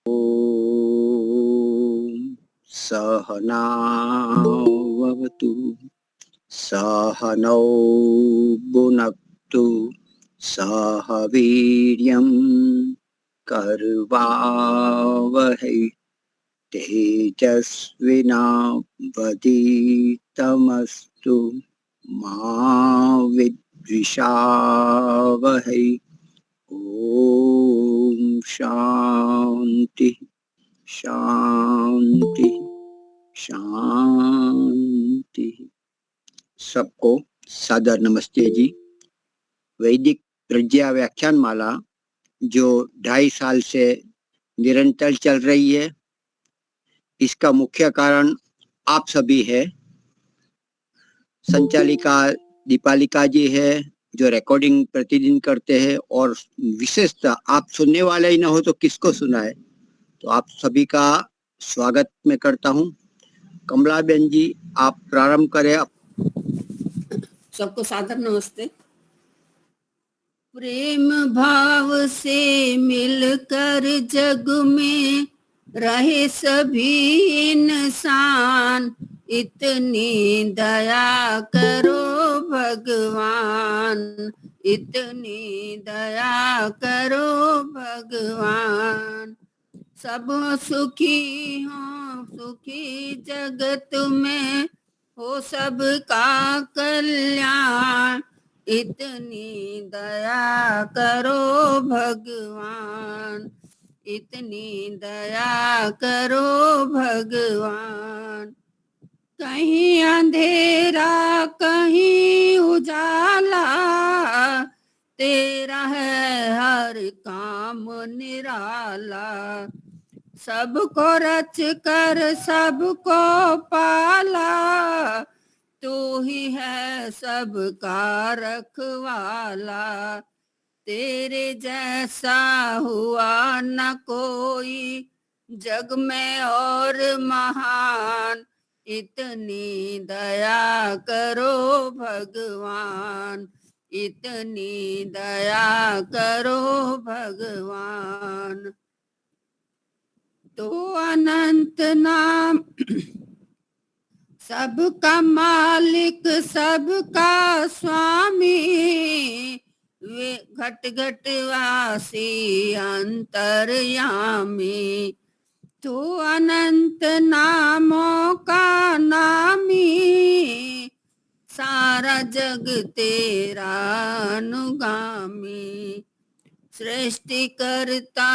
ॐ सहनावतु सहनौ भुनक्तु सह वीर्यं कर्वावहै तेजस्विनावधीतमस्तु मा विद्विषावहै। ओम शांति शांति शांति। सबको सादर नमस्ते जी। वैदिक प्रज्ञा व्याख्यान माला जो 2.5 साल से निरंतर चल रही है, इसका मुख्य कारण आप सभी है। संचालिका दीपालिका जी है जो रिकॉर्डिंग प्रतिदिन करते हैं, और विशेषतः आप सुनने वाले ही ना हो तो किसको सुनाए। तो आप सभी का स्वागत मैं करता हूँ। कमला बहन जी, आप प्रारंभ करें। सबको सादर नमस्ते। प्रेम भाव से मिलकर जग में रहे सभी इंसान, इतनी दया करो भगवान, इतनी दया करो भगवान। सब सुखी हो सुखी जगत में, हो सबका कल्याण, इतनी दया करो भगवान, इतनी दया करो भगवान। कहीं अंधेरा कहीं उजाला, तेरा है हर काम निराला। सबको रच कर सबको पाला, तू ही है सबका रखवाला। तेरे जैसा हुआ न कोई जग में और महान, इतनी दया करो भगवान, इतनी दया करो भगवान। तो अनंत नाम सबका मालिक सबका स्वामी, वे घट घट वासी अंतर्यामी। तू अनंत नामों का नामी, सारा जग तेरा अनुगामी। सृष्टि करता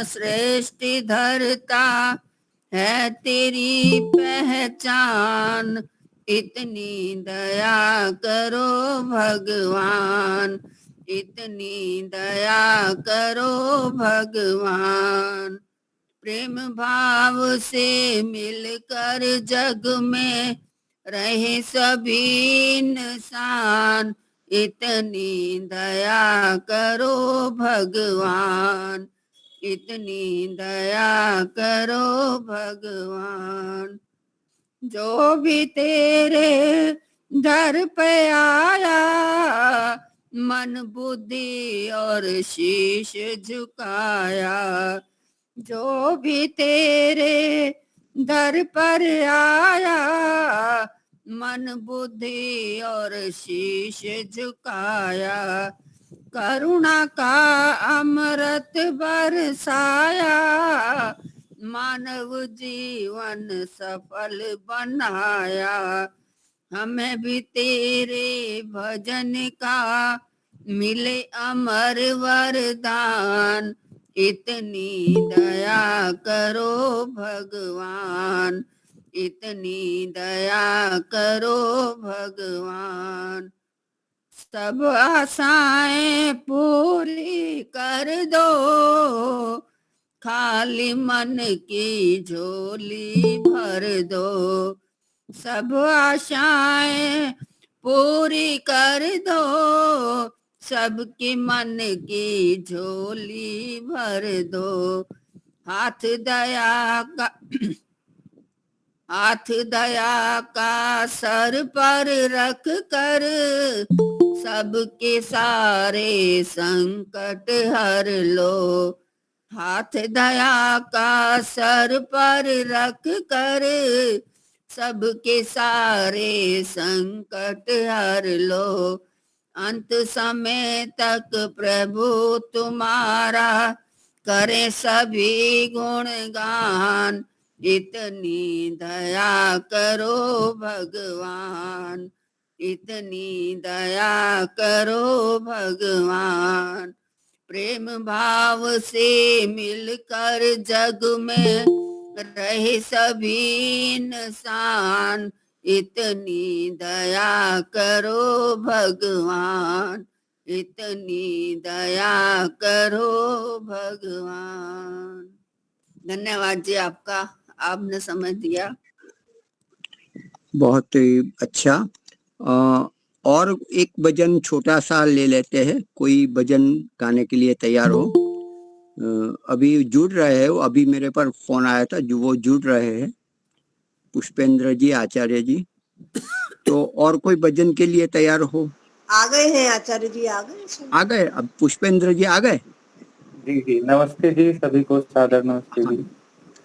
सृष्टि धरता है तेरी पहचान, इतनी दया करो भगवान, इतनी दया करो भगवान। प्रेम भाव से मिलकर जग में रहे सभी इंसान, इतनी दया करो भगवान, इतनी दया करो भगवान। जो भी तेरे दर पे आया, मन बुद्धि और शीश झुकाया। जो भी तेरे दर पर आया, मन बुद्धि और शीश झुकाया। करुणा का अमृत बरसाया, मानव जीवन सफल बनाया। हमें भी तेरे भजन का मिले अमर वरदान, इतनी दया करो भगवान, इतनी दया करो भगवान। सब आशाएं पूरी कर दो, खाली मन की झोली भर दो। सब आशाएं पूरी कर दो, सबके मन की झोली भर दो। हाथ दया का हाथ दया का सर पर रख कर, सबके सारे संकट हर लो। हाथ दया का सर पर रख कर सबके सारे संकट हर लो। अंत समय तक प्रभु तुम्हारा करे सभी गुणगान। इतनी दया करो भगवान, इतनी दया करो भगवान। प्रेम भाव से मिलकर जग में रहे सभी इंसान। इतनी दया करो भगवान, इतनी दया करो भगवान। धन्यवाद जी आपका, आपने समय दिया। बहुत ही अच्छा। और एक भजन छोटा सा ले लेते हैं, कोई भजन गाने के लिए तैयार हो? अभी जुड़ रहे हो, अभी मेरे पर फोन आया था, जो वो जुड़ रहे हैं, पुष्पेंद्र जी, आचार्य जी। तो और कोई भजन के लिए तैयार हो? आ गए हैं आचार्य जी, आ गए। आ गए? अब पुष्पेंद्र जी आ गए? जी जी, नमस्ते जी, सभी को सादर नमस्ते जी।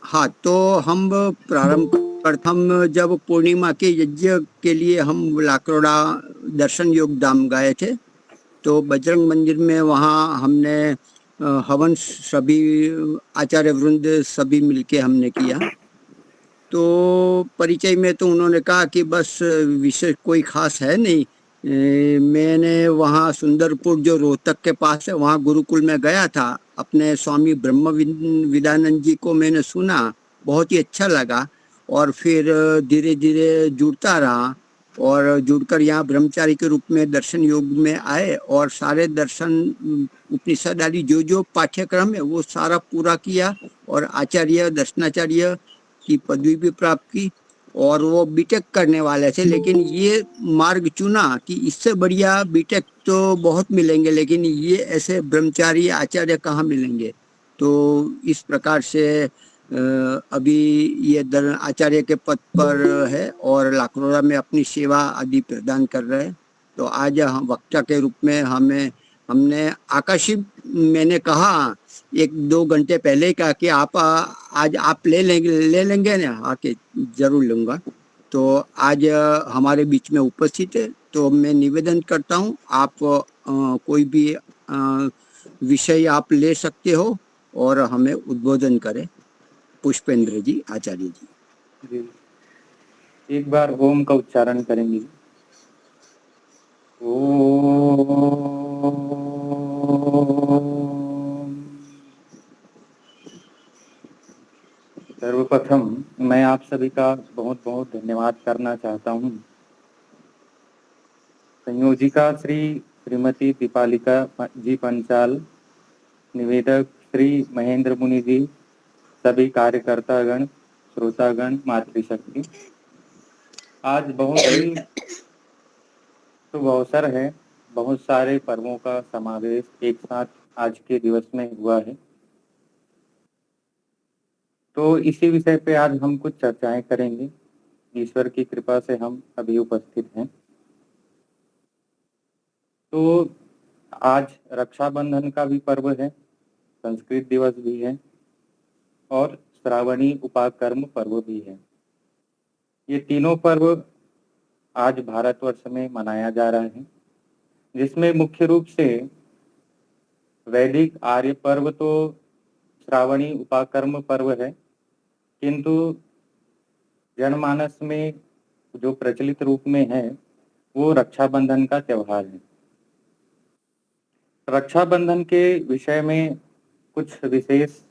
हाँ, तो हम प्रारंभ प्रथम जब पूर्णिमा के यज्ञ के लिए हम लाकरोड़ा दर्शन योग धाम गए थे, तो बजरंग मंदिर में वहाँ हमने हवन सभी आचार्य वृंद सभी मिलके हमने किया। तो परिचय में तो उन्होंने कहा कि बस विशेष कोई खास है नहीं। मैंने वहाँ सुंदरपुर जो रोहतक के पास है वहाँ गुरुकुल में गया था, अपने स्वामी ब्रह्म विदानंद जी को मैंने सुना, बहुत ही अच्छा लगा। और फिर धीरे धीरे जुड़ता रहा और जुड़कर यहाँ ब्रह्मचारी के रूप में दर्शन योग में आए और सारे दर्शन उपनिषद आदि जो जो पाठ्यक्रम है वो सारा पूरा किया और आचार्य दर्शनाचार्य की पदवी भी प्राप्त की। और वो बीटेक करने वाले थे, लेकिन ये मार्ग चुना कि इससे बढ़िया बीटेक तो बहुत मिलेंगे, लेकिन ये ऐसे ब्रह्मचारी आचार्य कहाँ मिलेंगे। तो इस प्रकार से अभी ये आचार्य के पद पर है और लाकरोड़ा में अपनी सेवा आदि प्रदान कर रहे हैं। तो आज हम वक्ता के रूप में हमने आकाशी, मैंने कहा 1-2 घंटे पहले कहा कि आप आज आप ले लेंगे ना, आके जरूर लूँगा। तो आज हमारे बीच में उपस्थित है, तो मैं निवेदन करता हूँ आप कोई भी विषय आप ले सकते हो और हमें उद्बोधन करें। पुष्पेंद्र जी, आचार्य जी। जी, एक बार ओम का उच्चारण करेंगे। ओम। सर्वप्रथम मैं आप सभी का बहुत बहुत धन्यवाद करना चाहता हूँ। संयोजिका श्रीमती दीपालिका जी पंचाल, निवेदक श्री महेंद्र मुनि जी, सभी कार्यकर्तागण, श्रोतागण, मातृशक्ति, आज बहुत ही शुभ अवसर है। बहुत सारे पर्वों का समावेश एक साथ आज के दिवस में हुआ है। तो इसी विषय पे आज हम कुछ चर्चाएं करेंगे। ईश्वर की कृपा से हम अभी उपस्थित हैं। तो आज रक्षाबंधन का भी पर्व है, संस्कृत दिवस भी है और श्रावणी उपाकर्म पर्व भी है। ये तीनों पर्व आज भारतवर्ष में मनाया जा रहा है, जिसमें मुख्य रूप से वैदिक आर्य पर्व तो श्रावणी उपाकर्म पर्व है, किंतु जनमानस में जो प्रचलित रूप में है वो रक्षाबंधन का त्योहार है। रक्षाबंधन के विषय में कुछ विशेष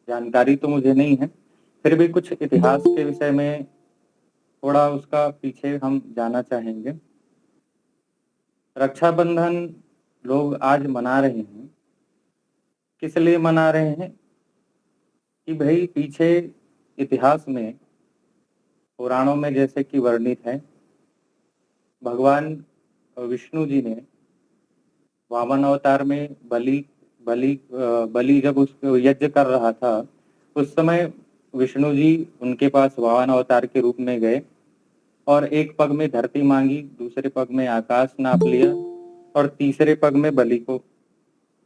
जानकारी तो मुझे नहीं है, फिर भी कुछ इतिहास के विषय में थोड़ा उसका पीछे हम जाना चाहेंगे। रक्षाबंधन लोग आज मना रहे हैं, किस लिए मना रहे हैं कि भाई पीछे इतिहास में, पुराणों में जैसे कि वर्णित है, भगवान विष्णु जी ने वामन अवतार में बलि जब उसको यज्ञ कर रहा था, उस समय विष्णु जी उनके पास वामन अवतार के रूप में गए और एक पग में धरती मांगी, दूसरे पग में आकाश नाप लिया और तीसरे पग में बलि को।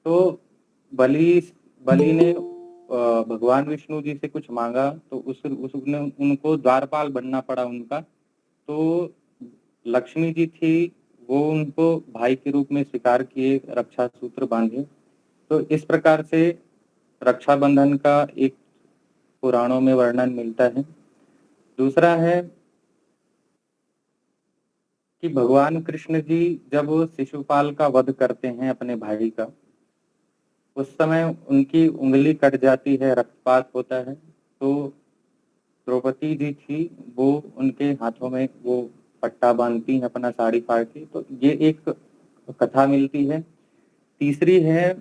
तो बलि बलि ने भगवान विष्णु जी से कुछ मांगा तो उसने उनको द्वारपाल बनना पड़ा उनका। तो लक्ष्मी जी थी, वो उनको भाई के रूप में स्वीकार किए, रक्षा सूत्र बांधे। तो इस प्रकार से रक्षाबंधन का एक पुराणों में वर्णन मिलता है। दूसरा है कि भगवान कृष्ण जी जब शिशुपाल का वध करते हैं अपने भाई का, उस समय उनकी उंगली कट जाती है, रक्तपात होता है। तो द्रौपदी जी थी, वो उनके हाथों में वो पट्टा बांधती हैं अपना साड़ी फाड़ के। तो ये एक कथा मिलती है। तीसरी है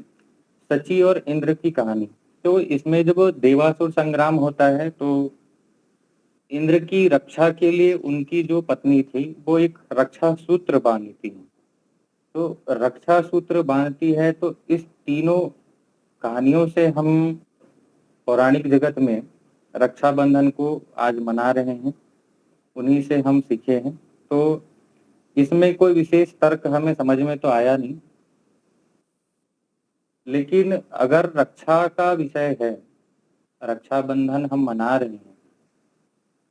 सची और इंद्र की कहानी। तो इसमें जब देवासुर संग्राम होता है तो इंद्र की रक्षा के लिए उनकी जो पत्नी थी वो एक रक्षा सूत्र बांधती है। तो रक्षा सूत्र बांधती है। तो इस तीनों कहानियों से हम पौराणिक जगत में रक्षाबंधन को आज मना रहे हैं, उन्हीं से हम सीखे हैं। तो इसमें कोई विशेष तर्क हमें समझ में तो आया नहीं, लेकिन अगर रक्षा का विषय है, रक्षाबंधन हम मना रहे हैं,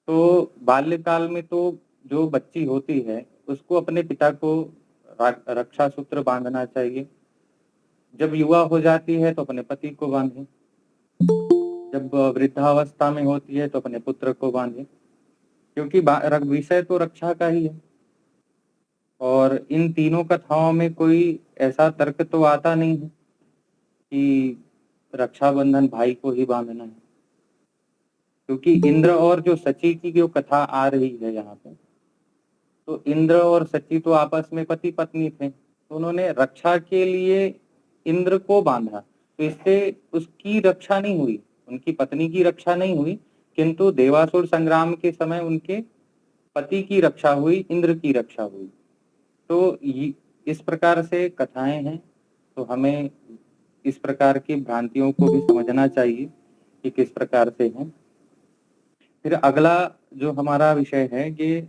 तो बाल्यकाल में तो जो बच्ची होती है उसको अपने पिता को रक्षा सूत्र बांधना चाहिए। जब युवा हो जाती है तो अपने पति को बांधे, जब वृद्धावस्था में होती है तो अपने पुत्र को बांधे, क्योंकि विषय तो रक्षा का ही है। और इन तीनों कथाओं में कोई ऐसा तर्क तो आता नहीं है कि रक्षाबंधन भाई को ही बांधना है, क्योंकि इंद्र और जो सची की जो कथा आ रही है यहाँ पे, तो इंद्र और सची तो आपस में पति पत्नी थे, तो उन्होंने रक्षा के लिए इंद्र को बांधा। तो इससे उसकी रक्षा नहीं हुई, उनकी पत्नी की रक्षा नहीं हुई, किंतु देवासुर संग्राम के समय उनके पति की रक्षा हुई, इंद्र की रक्षा हुई। तो इस प्रकार से कथाएं हैं। तो हमें इस प्रकार की भ्रांतियों को भी समझना चाहिए कि किस प्रकार से है। फिर अगला जो हमारा विषय है ये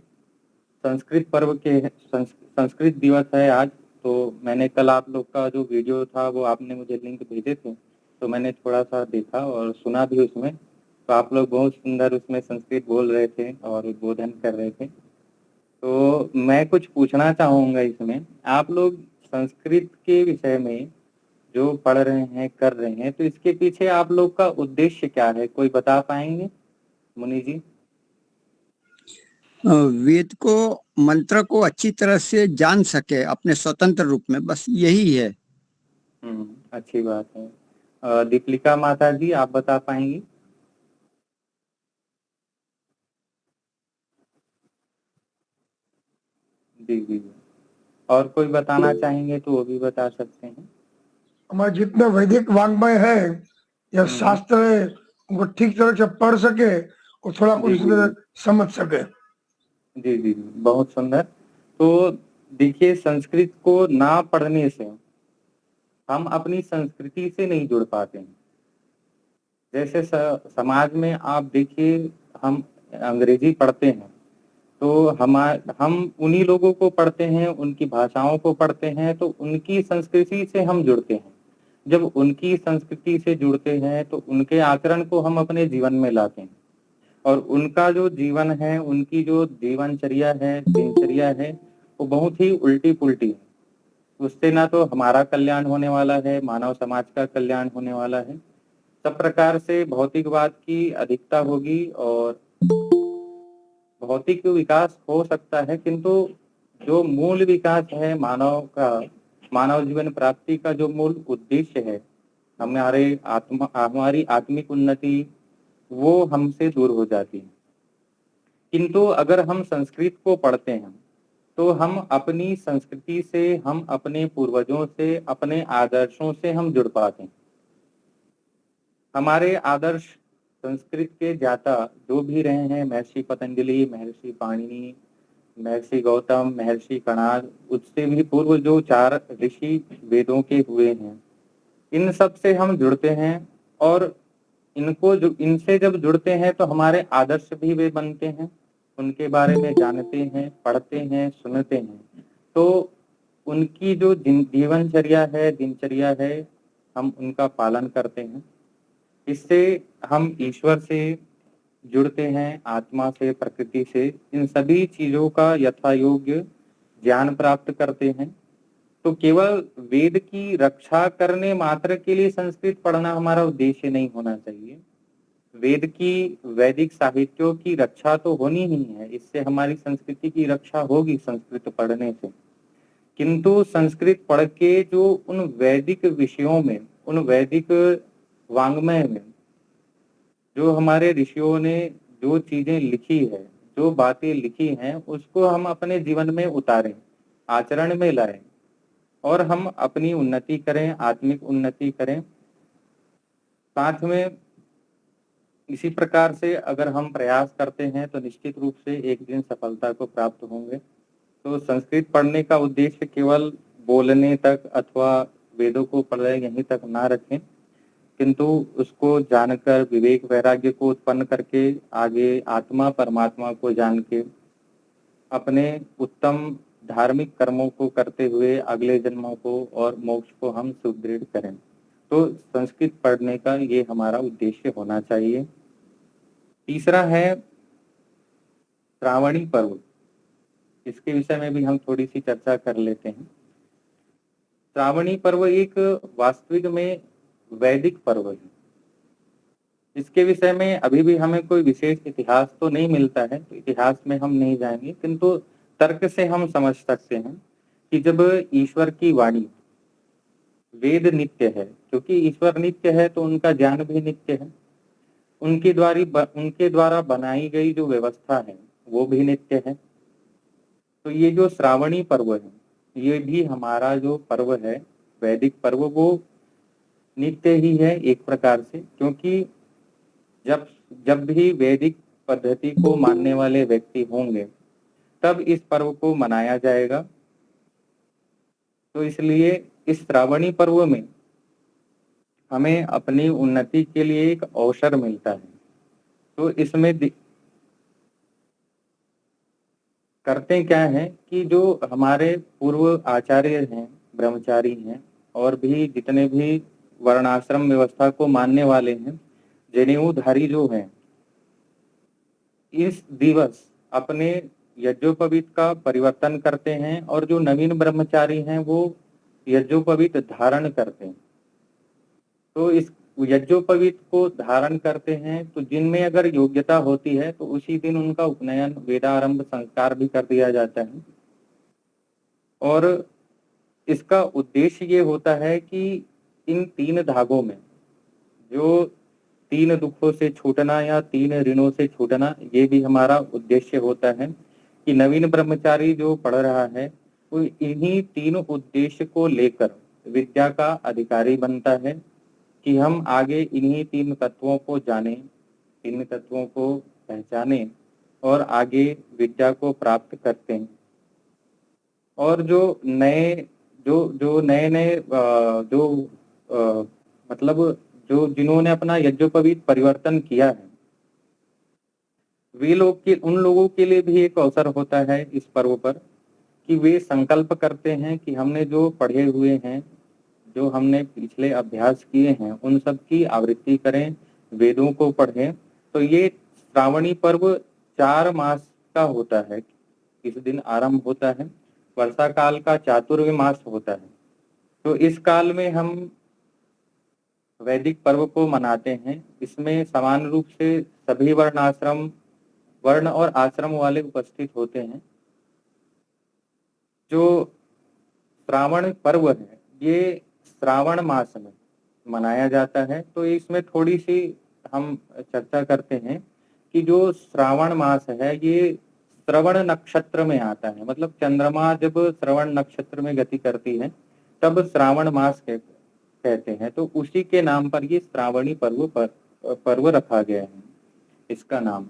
संस्कृत पर्व के संस्कृत दिवस है आज। तो मैंने कल आप लोग का जो वीडियो था वो आपने मुझे लिंक भेजे थे, तो मैंने थोड़ा सा देखा और सुना भी उसमें। तो आप लोग बहुत सुंदर उसमें संस्कृत बोल रहे थे और उद्बोधन कर रहे थे। तो मैं कुछ पूछना चाहूँगा इसमें, आप लोग संस्कृत के विषय में जो पढ़ रहे हैं, कर रहे हैं, तो इसके पीछे आप लोग का उद्देश्य क्या है, कोई बता पाएंगे मुनि जी? वेद को, मंत्र को अच्छी तरह से जान सके अपने स्वतंत्र रूप में, बस यही है। अच्छी बात है। दीपलिका माता जी, आप बता पाएंगी? जी जी जी। और कोई बताना चाहेंगे तो वो भी बता सकते हैं। हमारे जितने वैदिक वांग्मय है या शास्त्र है, उनको ठीक तरह से पढ़ सके और थोड़ा कुछ समझ सके। जी जी जी, बहुत सुंदर। तो देखिए, संस्कृत को ना पढ़ने से हम अपनी संस्कृति से नहीं जुड़ पाते हैं। जैसे समाज में आप देखिए, हम अंग्रेजी पढ़ते हैं तो हम उन्हीं लोगों को पढ़ते हैं, उनकी भाषाओं को पढ़ते हैं, तो उनकी संस्कृति से हम जुड़ते हैं। जब उनकी संस्कृति से जुड़ते हैं तो उनके आचरण को हम अपने जीवन में लाते हैं, और उनका जो जीवन है, उनकी जो जीवनचर्या है, दिनचर्या है, वो बहुत ही उल्टी पुल्टी है। उससे ना तो हमारा कल्याण होने वाला है, मानव समाज का कल्याण होने वाला है। सब प्रकार से भौतिकवाद की अधिकता होगी और भौतिक विकास हो सकता है, किंतु जो मूल विकास है मानव का, मानव जीवन प्राप्ति का जो मूल उद्देश्य है, हमारी आत्मिक उन्नति, वो हमसे दूर हो जाती है। किंतु अगर हम संस्कृत को पढ़ते हैं तो हम अपनी संस्कृति से, हम अपने पूर्वजों से, अपने आदर्शों से हम जुड़ पाते हैं। हमारे आदर्श संस्कृत के ज्ञाता जो भी रहे हैं, महर्षि पतंजलि, महर्षि पाणिनि, महर्षि गौतम, महर्षि कणाद, उससे भी पूर्व जो 4 ऋषि वेदों के हुए हैं, इन सब से हम जुड़ते हैं। और इनसे जब जुड़ते हैं तो हमारे आदर्श भी वे बनते हैं, उनके बारे में जानते हैं, पढ़ते हैं, सुनते हैं। तो उनकी जो जीवनचर्या है, दिनचर्या है, हम उनका पालन करते हैं। इससे हम ईश्वर से जुड़ते हैं, आत्मा से, प्रकृति से, इन सभी चीजों का यथायोग्य ज्ञान प्राप्त करते हैं। तो केवल वेद की रक्षा करने मात्र के लिए संस्कृत पढ़ना हमारा उद्देश्य नहीं होना चाहिए। वेद की, वैदिक साहित्यों की रक्षा तो होनी ही है, इससे हमारी संस्कृति की रक्षा होगी संस्कृत पढ़ने से। किंतु संस्कृत पढ़ के जो उन वैदिक विषयों में, उन वैदिक वांग्मय में जो हमारे ऋषियों ने जो चीजें लिखी है, जो बातें लिखी हैं, उसको हम अपने जीवन में उतारें, आचरण में लाएं और हम अपनी उन्नति करें, आत्मिक उन्नति करें। साथ में इसी प्रकार से अगर हम प्रयास करते हैं तो निश्चित रूप से एक दिन सफलता को प्राप्त होंगे। तो संस्कृत पढ़ने का उद्देश्य केवल बोलने तक अथवा वेदों को पढ़ रहे यहीं तक ना रखें, किंतु उसको जानकर विवेक वैराग्य को उत्पन्न करके आगे आत्मा परमात्मा को जान के अपने उत्तम धार्मिक कर्मों को करते हुए अगले जन्मों को और मोक्ष को हम सुदृढ़ करें। तो संस्कृत पढ़ने का ये हमारा उद्देश्य होना चाहिए। तीसरा है श्रावणी पर्व। इसके विषय में भी हम थोड़ी सी चर्चा कर लेते हैं। श्रावणी पर्व एक वास्तविक में वैदिक पर्व है। इसके विषय में अभी भी हमें कोई विशेष इतिहास तो नहीं मिलता है, तो इतिहास में हम नहीं जाएंगे, किंतु तर्क से हम समझ सकते हैं कि जब ईश्वर की वाणी, वेद नित्य है, क्योंकि ईश्वर नित्य है तो उनका ज्ञान भी नित्य है, उनके द्वारा बनाई गई जो व्यवस्था है वो भी नित्य है। तो ये जो श्रावणी पर्व है, ये भी हमारा जो पर्व है वैदिक पर्व, वो नित्य ही है एक प्रकार से, क्योंकि जब भी वैदिक पद्धति को मानने वाले व्यक्ति होंगे तब इस पर्व को मनाया जाएगा। तो इसलिए इस श्रावणी पर्व में हमें अपनी उन्नति के लिए एक अवसर मिलता है। तो इसमें करते क्या है कि जो हमारे पूर्व आचार्य हैं, ब्रह्मचारी हैं और भी जितने भी वर्णाश्रम व्यवस्था को मानने वाले हैं, जनेऊधारी जो हैं, इस दिवस अपने यज्ञोपवीत का परिवर्तन करते हैं और जो नवीन ब्रह्मचारी हैं वो यज्ञोपवीत धारण करते हैं। तो इस यज्ञोपवीत को धारण करते हैं तो जिनमें अगर योग्यता होती है तो उसी दिन उनका उपनयन, वेदारंभ संस्कार भी कर दिया जाता है। और इसका उद्देश्य ये होता है कि इन 3 धागों में, जो 3 दुखों से छूटना या 3 ऋणों से छूटना, ये भी हमारा उद्देश्य होता है कि नवीन ब्रह्मचारी जो पढ़ रहा है वो इन्हीं 3 उद्देश्य को लेकर विद्या का अधिकारी बनता है कि हम आगे इन्हीं 3 तत्वों को जानें, इन तत्वों को पहचानें और आगे विद्या को प्राप्त करते हैं। और जो नए मतलब जो जिन्होंने अपना यज्ञोपवीत परिवर्तन किया है, वे लोग के उन लोगों के लिए भी एक अवसर होता है इस पर्व पर कि वे संकल्प करते हैं कि हमने जो पढ़े हुए हैं, जो हमने पिछले अभ्यास किए हैं, उन सब की आवृत्ति करें, वेदों को पढ़ें। तो ये श्रावणी पर्व 4 मास का होता है। इस दिन आरंभ होता है, वर्षा काल का चातुर्मास मास होता है। तो इस काल में हम वैदिक पर्व को मनाते हैं। इसमें समान रूप से सभी वर्ण और आश्रम वाले उपस्थित होते हैं। जो श्रावण पर्व है ये श्रावण मास में मनाया जाता है। तो इसमें थोड़ी सी हम चर्चा करते हैं कि जो श्रावण मास है ये श्रवण नक्षत्र में आता है। मतलब चंद्रमा जब श्रवण नक्षत्र में गति करती है तब श्रावण मास कहते हैं। तो उसी के नाम पर ये श्रावणी पर्व रखा गया है इसका नाम।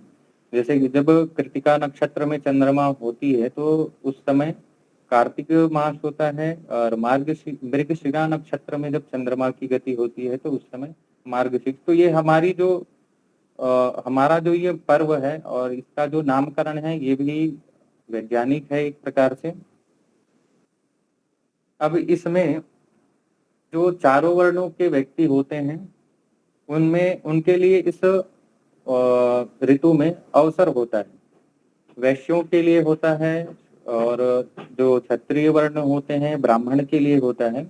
जैसे जब कृतिका नक्षत्र में चंद्रमा होती है तो उस समय कार्तिक मास होता है, और मृगशिरा नक्षत्र में जब चंद्रमा की गति होती है तो उस समय मार्गशीर्ष। तो ये हमारा जो ये पर्व है और इसका जो नामकरण है ये भी वैज्ञानिक है एक प्रकार से। अब इसमें जो चारों वर्णों के व्यक्ति होते हैं उनमें उनके लिए इस ऋतु में अवसर होता है। वैश्यों के लिए होता है और जो क्षत्रिय वर्ण होते हैं ब्राह्मण के लिए होता है।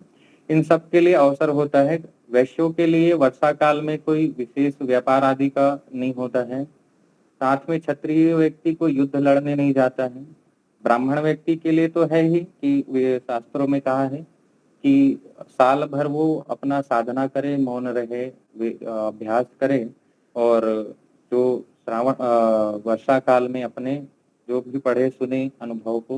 इन सब के लिए अवसर होता है। वैश्यों के लिए वर्षा काल में कोई विशेष व्यापार आदि का नहीं होता है। साथ में क्षत्रिय व्यक्ति को युद्ध लड़ने नहीं जाता है। ब्राह्मण व्यक्ति के लिए तो है ही कि वे शास्त्रों में कहा है कि साल भर वो अपना साधना करे, मौन रहे, वे अभ्यास करे और जो वर्षा काल में अपने जो भी पढ़े सुने अनुभव को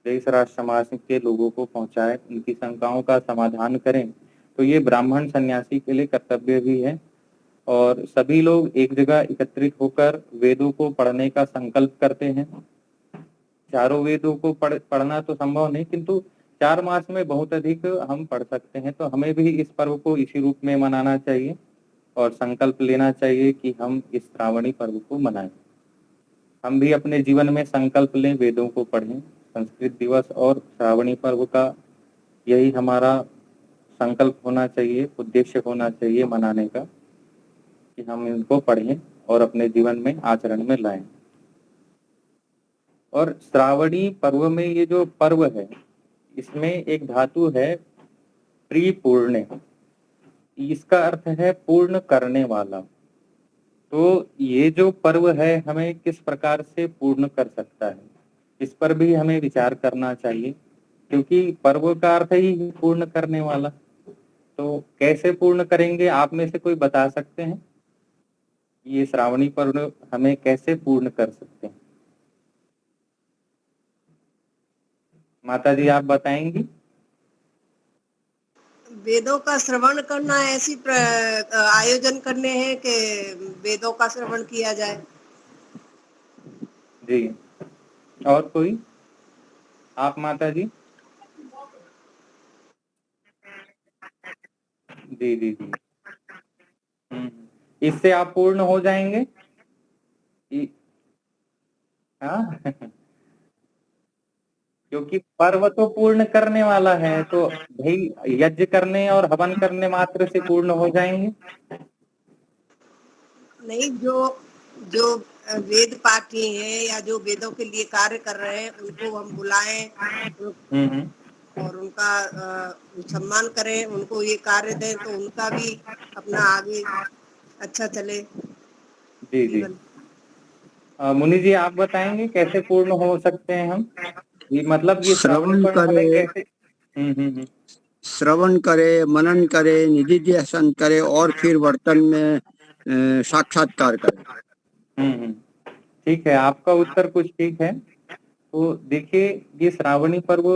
देश राष्ट्र समाज के लोगों को पहुंचाए, उनकी शंकाओं का समाधान करें। तो ये ब्राह्मण सन्यासी के लिए कर्तव्य भी है। और सभी लोग एक जगह एकत्रित होकर वेदों को पढ़ने का संकल्प करते हैं। चारों वेदों को पढ़ना तो संभव नहीं, किंतु 4 मास में बहुत अधिक हम पढ़ सकते हैं। तो हमें भी इस पर्व को इसी रूप में मनाना चाहिए और संकल्प लेना चाहिए कि हम इस श्रावणी पर्व को मनाएं। हम भी अपने जीवन में संकल्प लें, वेदों को पढ़ें। संस्कृत दिवस और श्रावणी पर्व का यही हमारा संकल्प होना चाहिए, उद्देश्य होना चाहिए मनाने का, कि हम इनको पढ़ें और अपने जीवन में आचरण में लाएं। और श्रावणी पर्व में ये जो पर्व है इसमें एक धातु है परिपूर्ण, इसका अर्थ है पूर्ण करने वाला। तो ये जो पर्व है हमें किस प्रकार से पूर्ण कर सकता है, इस पर भी हमें विचार करना चाहिए, क्योंकि पर्व का अर्थ ही है पूर्ण करने वाला। तो कैसे पूर्ण करेंगे, आप में से कोई बता सकते हैं? ये श्रावणी पर्व हमें कैसे पूर्ण कर सकते हैं? माता जी आप बताएंगी? वेदों का श्रवण करना, ऐसी आयोजन करने हैं कि वेदों का श्रवण किया जाए। जी, और कोई? आप माता जी? जी जी जी। इससे आप पूर्ण हो जाएंगे? हाँ क्योंकि पर्व तो पूर्ण करने वाला है, तो भाई यज्ञ करने और हवन करने मात्र से पूर्ण हो जाएंगे? नहीं, जो जो वेद पाठी हैं या जो वेदों के लिए कार्य कर रहे हैं उनको हम बुलाएं और उनका सम्मान करें, उनको ये कार्य दें तो उनका भी अपना आगे अच्छा चले जी जी। जीवन। मुनि जी आप बताएंगे कैसे पूर्ण हो सकते हैं हम? ये मतलब ये श्रावणी श्रवण पर्व हमें करे, कैसे? श्रवण करे, मनन करे, निधिध्यासन करे और फिर वर्तन में साक्षात्कार करे। ठीक है, आपका उत्तर कुछ ठीक है। तो देखिए ये श्रावणी पर्व,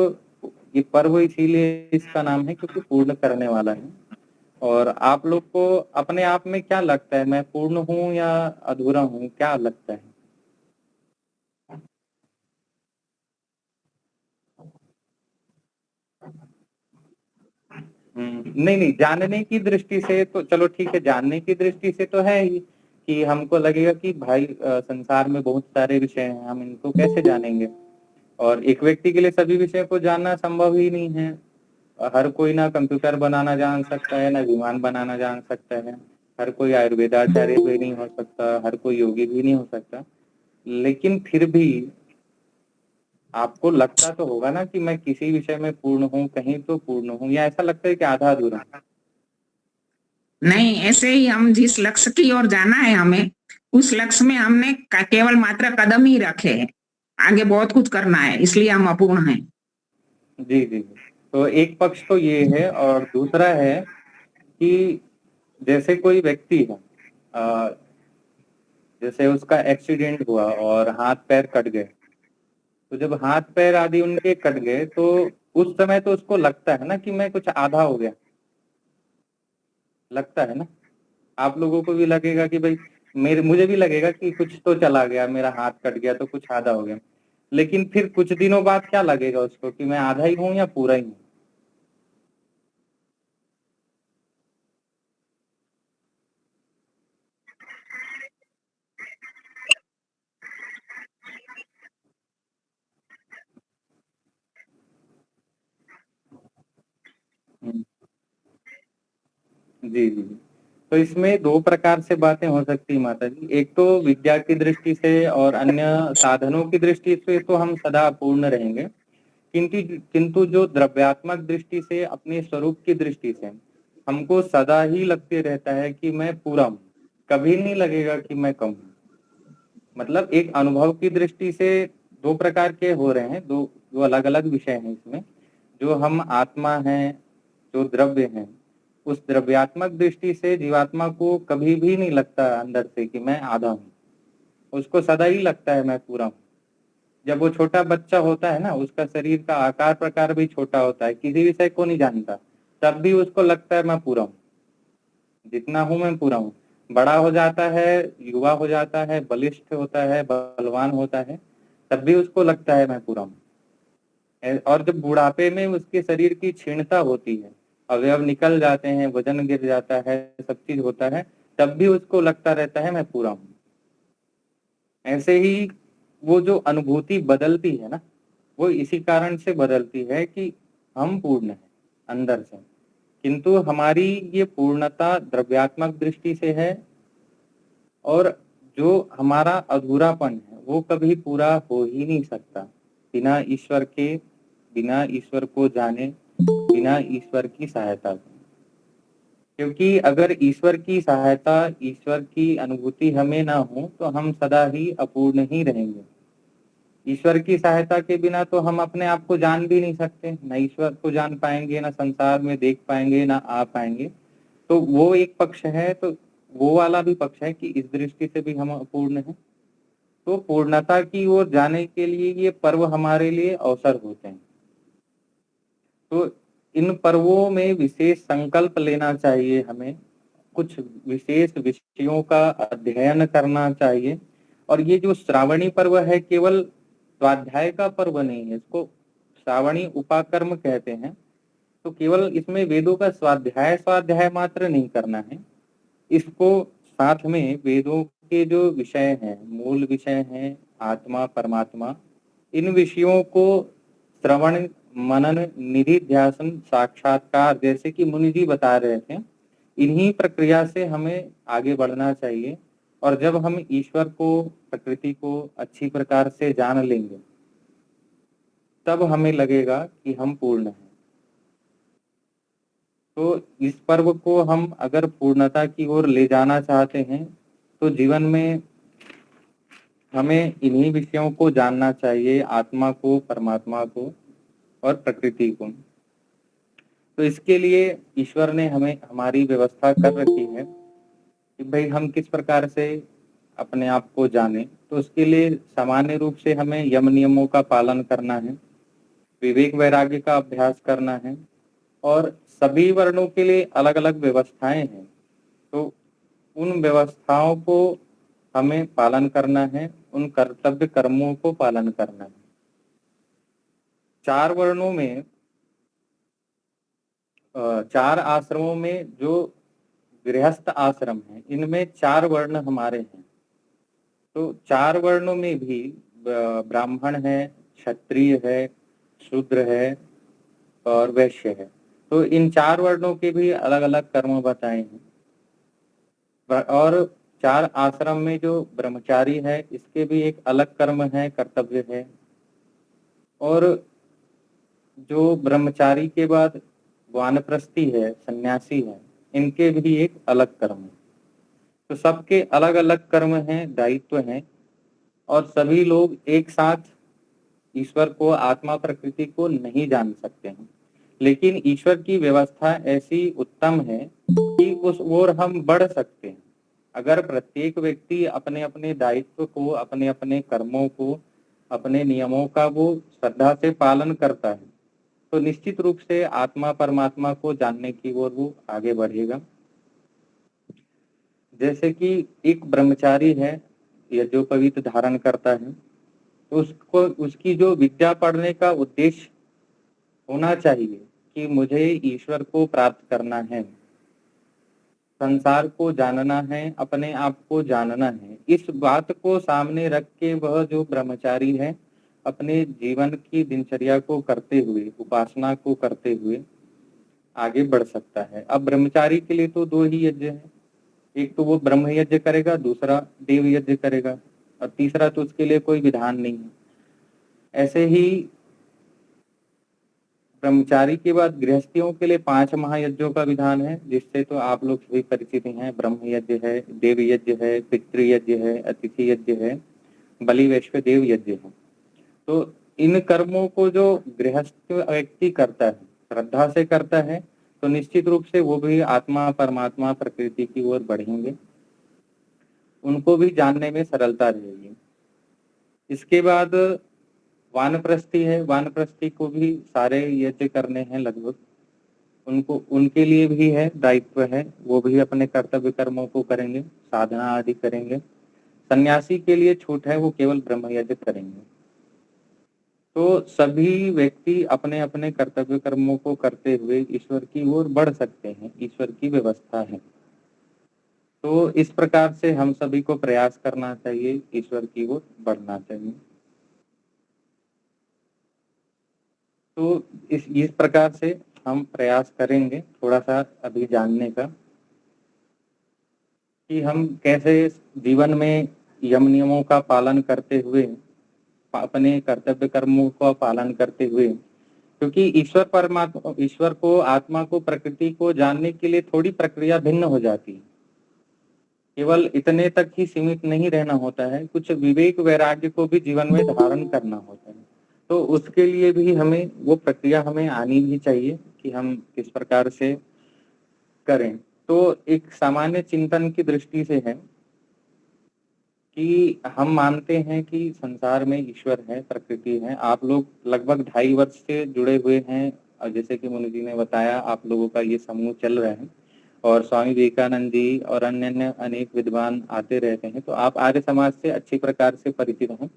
ये पर्व इसीलिए इसका नाम है क्योंकि पूर्ण करने वाला है। और आप लोग को अपने आप में क्या लगता है, मैं पूर्ण हूँ या अधूरा हूँ, क्या लगता है? नहीं नहीं, जानने की दृष्टि से तो चलो ठीक है, जानने की दृष्टि से तो है ही कि हमको लगेगा कि भाई संसार में बहुत सारे विषय हैं, हम इनको कैसे जानेंगे। और एक व्यक्ति के लिए सभी विषय को जानना संभव ही नहीं है। हर कोई ना कंप्यूटर बनाना जान सकता है, ना विमान बनाना जान सकता है। हर कोई आयुर्वेदाचार्य भी नहीं हो सकता, हर कोई योगी भी नहीं हो सकता। लेकिन फिर भी आपको लगता तो होगा ना कि मैं किसी विषय में पूर्ण हूँ, कहीं तो पूर्ण हूँ, या ऐसा लगता है कि आधा अधूरा? नहीं, ऐसे ही हम जिस लक्ष्य की ओर जाना है हमें, उस लक्ष्य में हमने केवल मात्र कदम ही रखे हैं, आगे बहुत कुछ करना है, इसलिए हम अपूर्ण हैं। जी जी। तो एक पक्ष तो ये है, और दूसरा है कि जैसे कोई व्यक्ति है, जैसे उसका एक्सीडेंट हुआ और हाथ पैर कट गए, तो जब हाथ पैर आदि उनके कट गए तो उस समय तो उसको लगता है ना कि मैं कुछ आधा हो गया, लगता है ना? आप लोगों को भी लगेगा कि भाई मुझे भी लगेगा कि कुछ तो चला गया, मेरा हाथ कट गया तो कुछ आधा हो गया। लेकिन फिर कुछ दिनों बाद क्या लगेगा उसको कि मैं आधा ही हूं या पूरा ही हूं? हम्म, जी जी जी। तो इसमें दो प्रकार से बातें हो सकती है माता जी। एक तो विद्या की दृष्टि से और अन्य साधनों की दृष्टि से तो हम सदा अपूर्ण रहेंगे, किंतु किंतु जो द्रव्यात्मक दृष्टि से, अपने स्वरूप की दृष्टि से हमको सदा ही लगते रहता है कि मैं पूरा हूँ, कभी नहीं लगेगा कि मैं कम हूँ। मतलब एक अनुभव की दृष्टि से दो प्रकार के हो रहे हैं, दो अलग अलग विषय हैं इसमें। जो हम आत्मा हैं, जो द्रव्य हैं, उस द्रव्यात्मक दृष्टि से जीवात्मा को कभी भी नहीं लगता अंदर से कि मैं आधा हूँ, उसको सदा ही लगता है मैं पूरा हूँ। जब वो छोटा बच्चा होता है ना, उसका शरीर का आकार प्रकार भी छोटा होता है, किसी विषय को नहीं जानता, तब भी उसको लगता है मैं पूरा हूँ, जितना हूं मैं पूरा हूँ। बड़ा हो जाता है, युवा हो जाता है, बलिष्ठ होता है, बलवान होता है, तब भी उसको लगता है मैं पूरा हूँ। और जब बुढ़ापे में उसके शरीर की क्षीणता होती है, अवयव निकल जाते हैं, वजन गिर जाता है, सब चीज होता है, तब भी उसको लगता रहता है मैं पूरा हूँ। ऐसे ही वो जो अनुभूति बदलती है ना, वो इसी कारण से बदलती है कि हम पूर्ण हैं अंदर से, किंतु हमारी ये पूर्णता द्रव्यात्मक दृष्टि से है, और जो हमारा अधूरापन है वो कभी पूरा हो ही नहीं सकता बिना ईश्वर के, बिना ईश्वर को जाने, बिना ईश्वर की सहायता के। क्योंकि अगर ईश्वर की सहायता, ईश्वर की अनुभूति हमें ना हो तो हम सदा ही अपूर्ण ही रहेंगे। ईश्वर की सहायता के बिना तो हम अपने आप को जान भी नहीं सकते, ना ईश्वर को जान पाएंगे, ना संसार में देख पाएंगे, ना आ पाएंगे। तो वो एक पक्ष है, तो वो वाला भी पक्ष है कि इस दृष्टि से भी हम अपूर्ण हैं। तो पूर्णता की ओर जाने के लिए ये पर्व हमारे लिए अवसर होते हैं। तो इन पर्वों में विशेष संकल्प लेना चाहिए हमें, कुछ विशेष विषयों का अध्ययन करना चाहिए। और ये जो श्रावणी पर्व है केवल स्वाध्याय का पर्व नहीं है, इसको श्रावणी उपाकर्म कहते हैं। तो केवल इसमें वेदों का स्वाध्याय मात्र नहीं करना है, इसको साथ में वेदों के जो विषय हैं, मूल विषय हैं, आत्मा परमात्मा, इन विषयों को श्रवण मनन निधि ध्यासन साक्षात्कार, जैसे कि मुनि जी बता रहे थे, इन्हीं प्रक्रिया से हमें आगे बढ़ना चाहिए। और जब हम ईश्वर को, प्रकृति को अच्छी प्रकार से जान लेंगे, तब हमें लगेगा कि हम पूर्ण हैं। तो इस पर्व को हम अगर पूर्णता की ओर ले जाना चाहते हैं तो जीवन में हमें इन्हीं विषयों को जानना चाहिए, आत्मा को, परमात्मा को और प्रकृति को। तो इसके लिए ईश्वर ने हमें हमारी व्यवस्था कर रखी है कि भाई हम किस प्रकार से अपने आप को जाने। तो उसके लिए सामान्य रूप से हमें यम नियमों का पालन करना है, विवेक वैराग्य का अभ्यास करना है, और सभी वर्णों के लिए अलग अलग व्यवस्थाएं हैं, तो उन व्यवस्थाओं को हमें पालन करना है, उन कर्तव्य कर्मों को पालन करना है। 4 वर्णों में, 4 आश्रमों में जो गृहस्थ आश्रम है, इनमें 4 वर्ण हमारे हैं। तो 4 वर्णों में भी ब्राह्मण है, क्षत्रिय है, शूद्र है और वैश्य है। तो इन 4 वर्णों के भी अलग अलग कर्म बताए हैं। और 4 आश्रम में जो ब्रह्मचारी है, इसके भी एक अलग कर्म है, कर्तव्य है। और जो ब्रह्मचारी के बाद वानप्रस्थी है, सन्यासी है, इनके भी एक अलग कर्म है। तो सबके अलग अलग कर्म हैं, दायित्व हैं, और सभी लोग एक साथ ईश्वर को, आत्मा प्रकृति को नहीं जान सकते हैं। लेकिन ईश्वर की व्यवस्था ऐसी उत्तम है कि उस ओर हम बढ़ सकते हैं। अगर प्रत्येक व्यक्ति अपने अपने दायित्व को, अपने अपने कर्मों को, अपने नियमों का वो श्रद्धा से पालन करता है, तो निश्चित रूप से आत्मा परमात्मा को जानने की ओर वो आगे बढ़ेगा। जैसे कि एक ब्रह्मचारी है या जो पवित्र धारण करता है, तो उसको, उसकी जो विद्या पढ़ने का उद्देश्य होना चाहिए कि मुझे ईश्वर को प्राप्त करना है, संसार को जानना है, अपने आप को जानना है। इस बात को सामने रख के वह जो ब्रह्मचारी है, अपने जीवन की दिनचर्या को करते हुए, उपासना को करते हुए, आगे बढ़ सकता है। अब ब्रह्मचारी के लिए तो 2 ही यज्ञ है, एक तो वो ब्रह्म यज्ञ करेगा, दूसरा देव यज्ञ करेगा, और तीसरा तो उसके लिए कोई विधान नहीं है। ऐसे ही ब्रह्मचारी के बाद गृहस्थियों के लिए 5 महायज्ञों का विधान है, जिससे तो आप लोग सभी परिचित हैं। ब्रह्म यज्ञ है, देव यज्ञ है, पितृयज्ञ है, अतिथि यज्ञ है, बलि वैश्व देव यज्ञ है। तो इन कर्मों को जो गृहस्थ व्यक्ति करता है, श्रद्धा से करता है, तो निश्चित रूप से वो भी आत्मा परमात्मा प्रकृति की ओर बढ़ेंगे, उनको भी जानने में सरलता रहेगी। इसके बाद वानप्रस्थी है, वानप्रस्थी को भी सारे यज्ञ करने हैं लगभग, उनके लिए भी है, दायित्व है, वो भी अपने कर्तव्य कर्मों को करेंगे, साधना आदि करेंगे। सन्यासी के लिए छूट है, वो केवल ब्रह्म यज्ञ करेंगे। तो सभी व्यक्ति अपने अपने कर्तव्य कर्मों को करते हुए ईश्वर की ओर बढ़ सकते हैं, ईश्वर की व्यवस्था है। तो इस प्रकार से हम सभी को प्रयास करना चाहिए, ईश्वर की ओर बढ़ना चाहिए। तो इस प्रकार से हम प्रयास करेंगे थोड़ा सा अभी जानने का, कि हम कैसे जीवन में यम नियमों का पालन करते हुए, अपने कर्तव्य कर्मों का पालन करते हुए, क्योंकि ईश्वर को, आत्मा को, प्रकृति को जानने के लिए थोड़ी प्रक्रिया भिन्न हो जाती है। केवल इतने तक ही सीमित नहीं रहना होता है, कुछ विवेक वैराग्य को भी जीवन में धारण करना होता है। तो उसके लिए भी हमें वो प्रक्रिया हमें आनी भी चाहिए कि हम किस प्रकार से करें। तो एक सामान्य चिंतन की दृष्टि से है कि हम मानते हैं कि संसार में ईश्वर है, प्रकृति है। आप लोग लगभग 2.5 वर्ष से जुड़े हुए हैं, और जैसे कि मुनि जी ने बताया, आप लोगों का ये समूह चल रहा है, और स्वामी विवेकानंद जी और अन्य अनेक विद्वान आते रहते हैं, तो आप आर्य समाज से अच्छी प्रकार से परिचित हैं।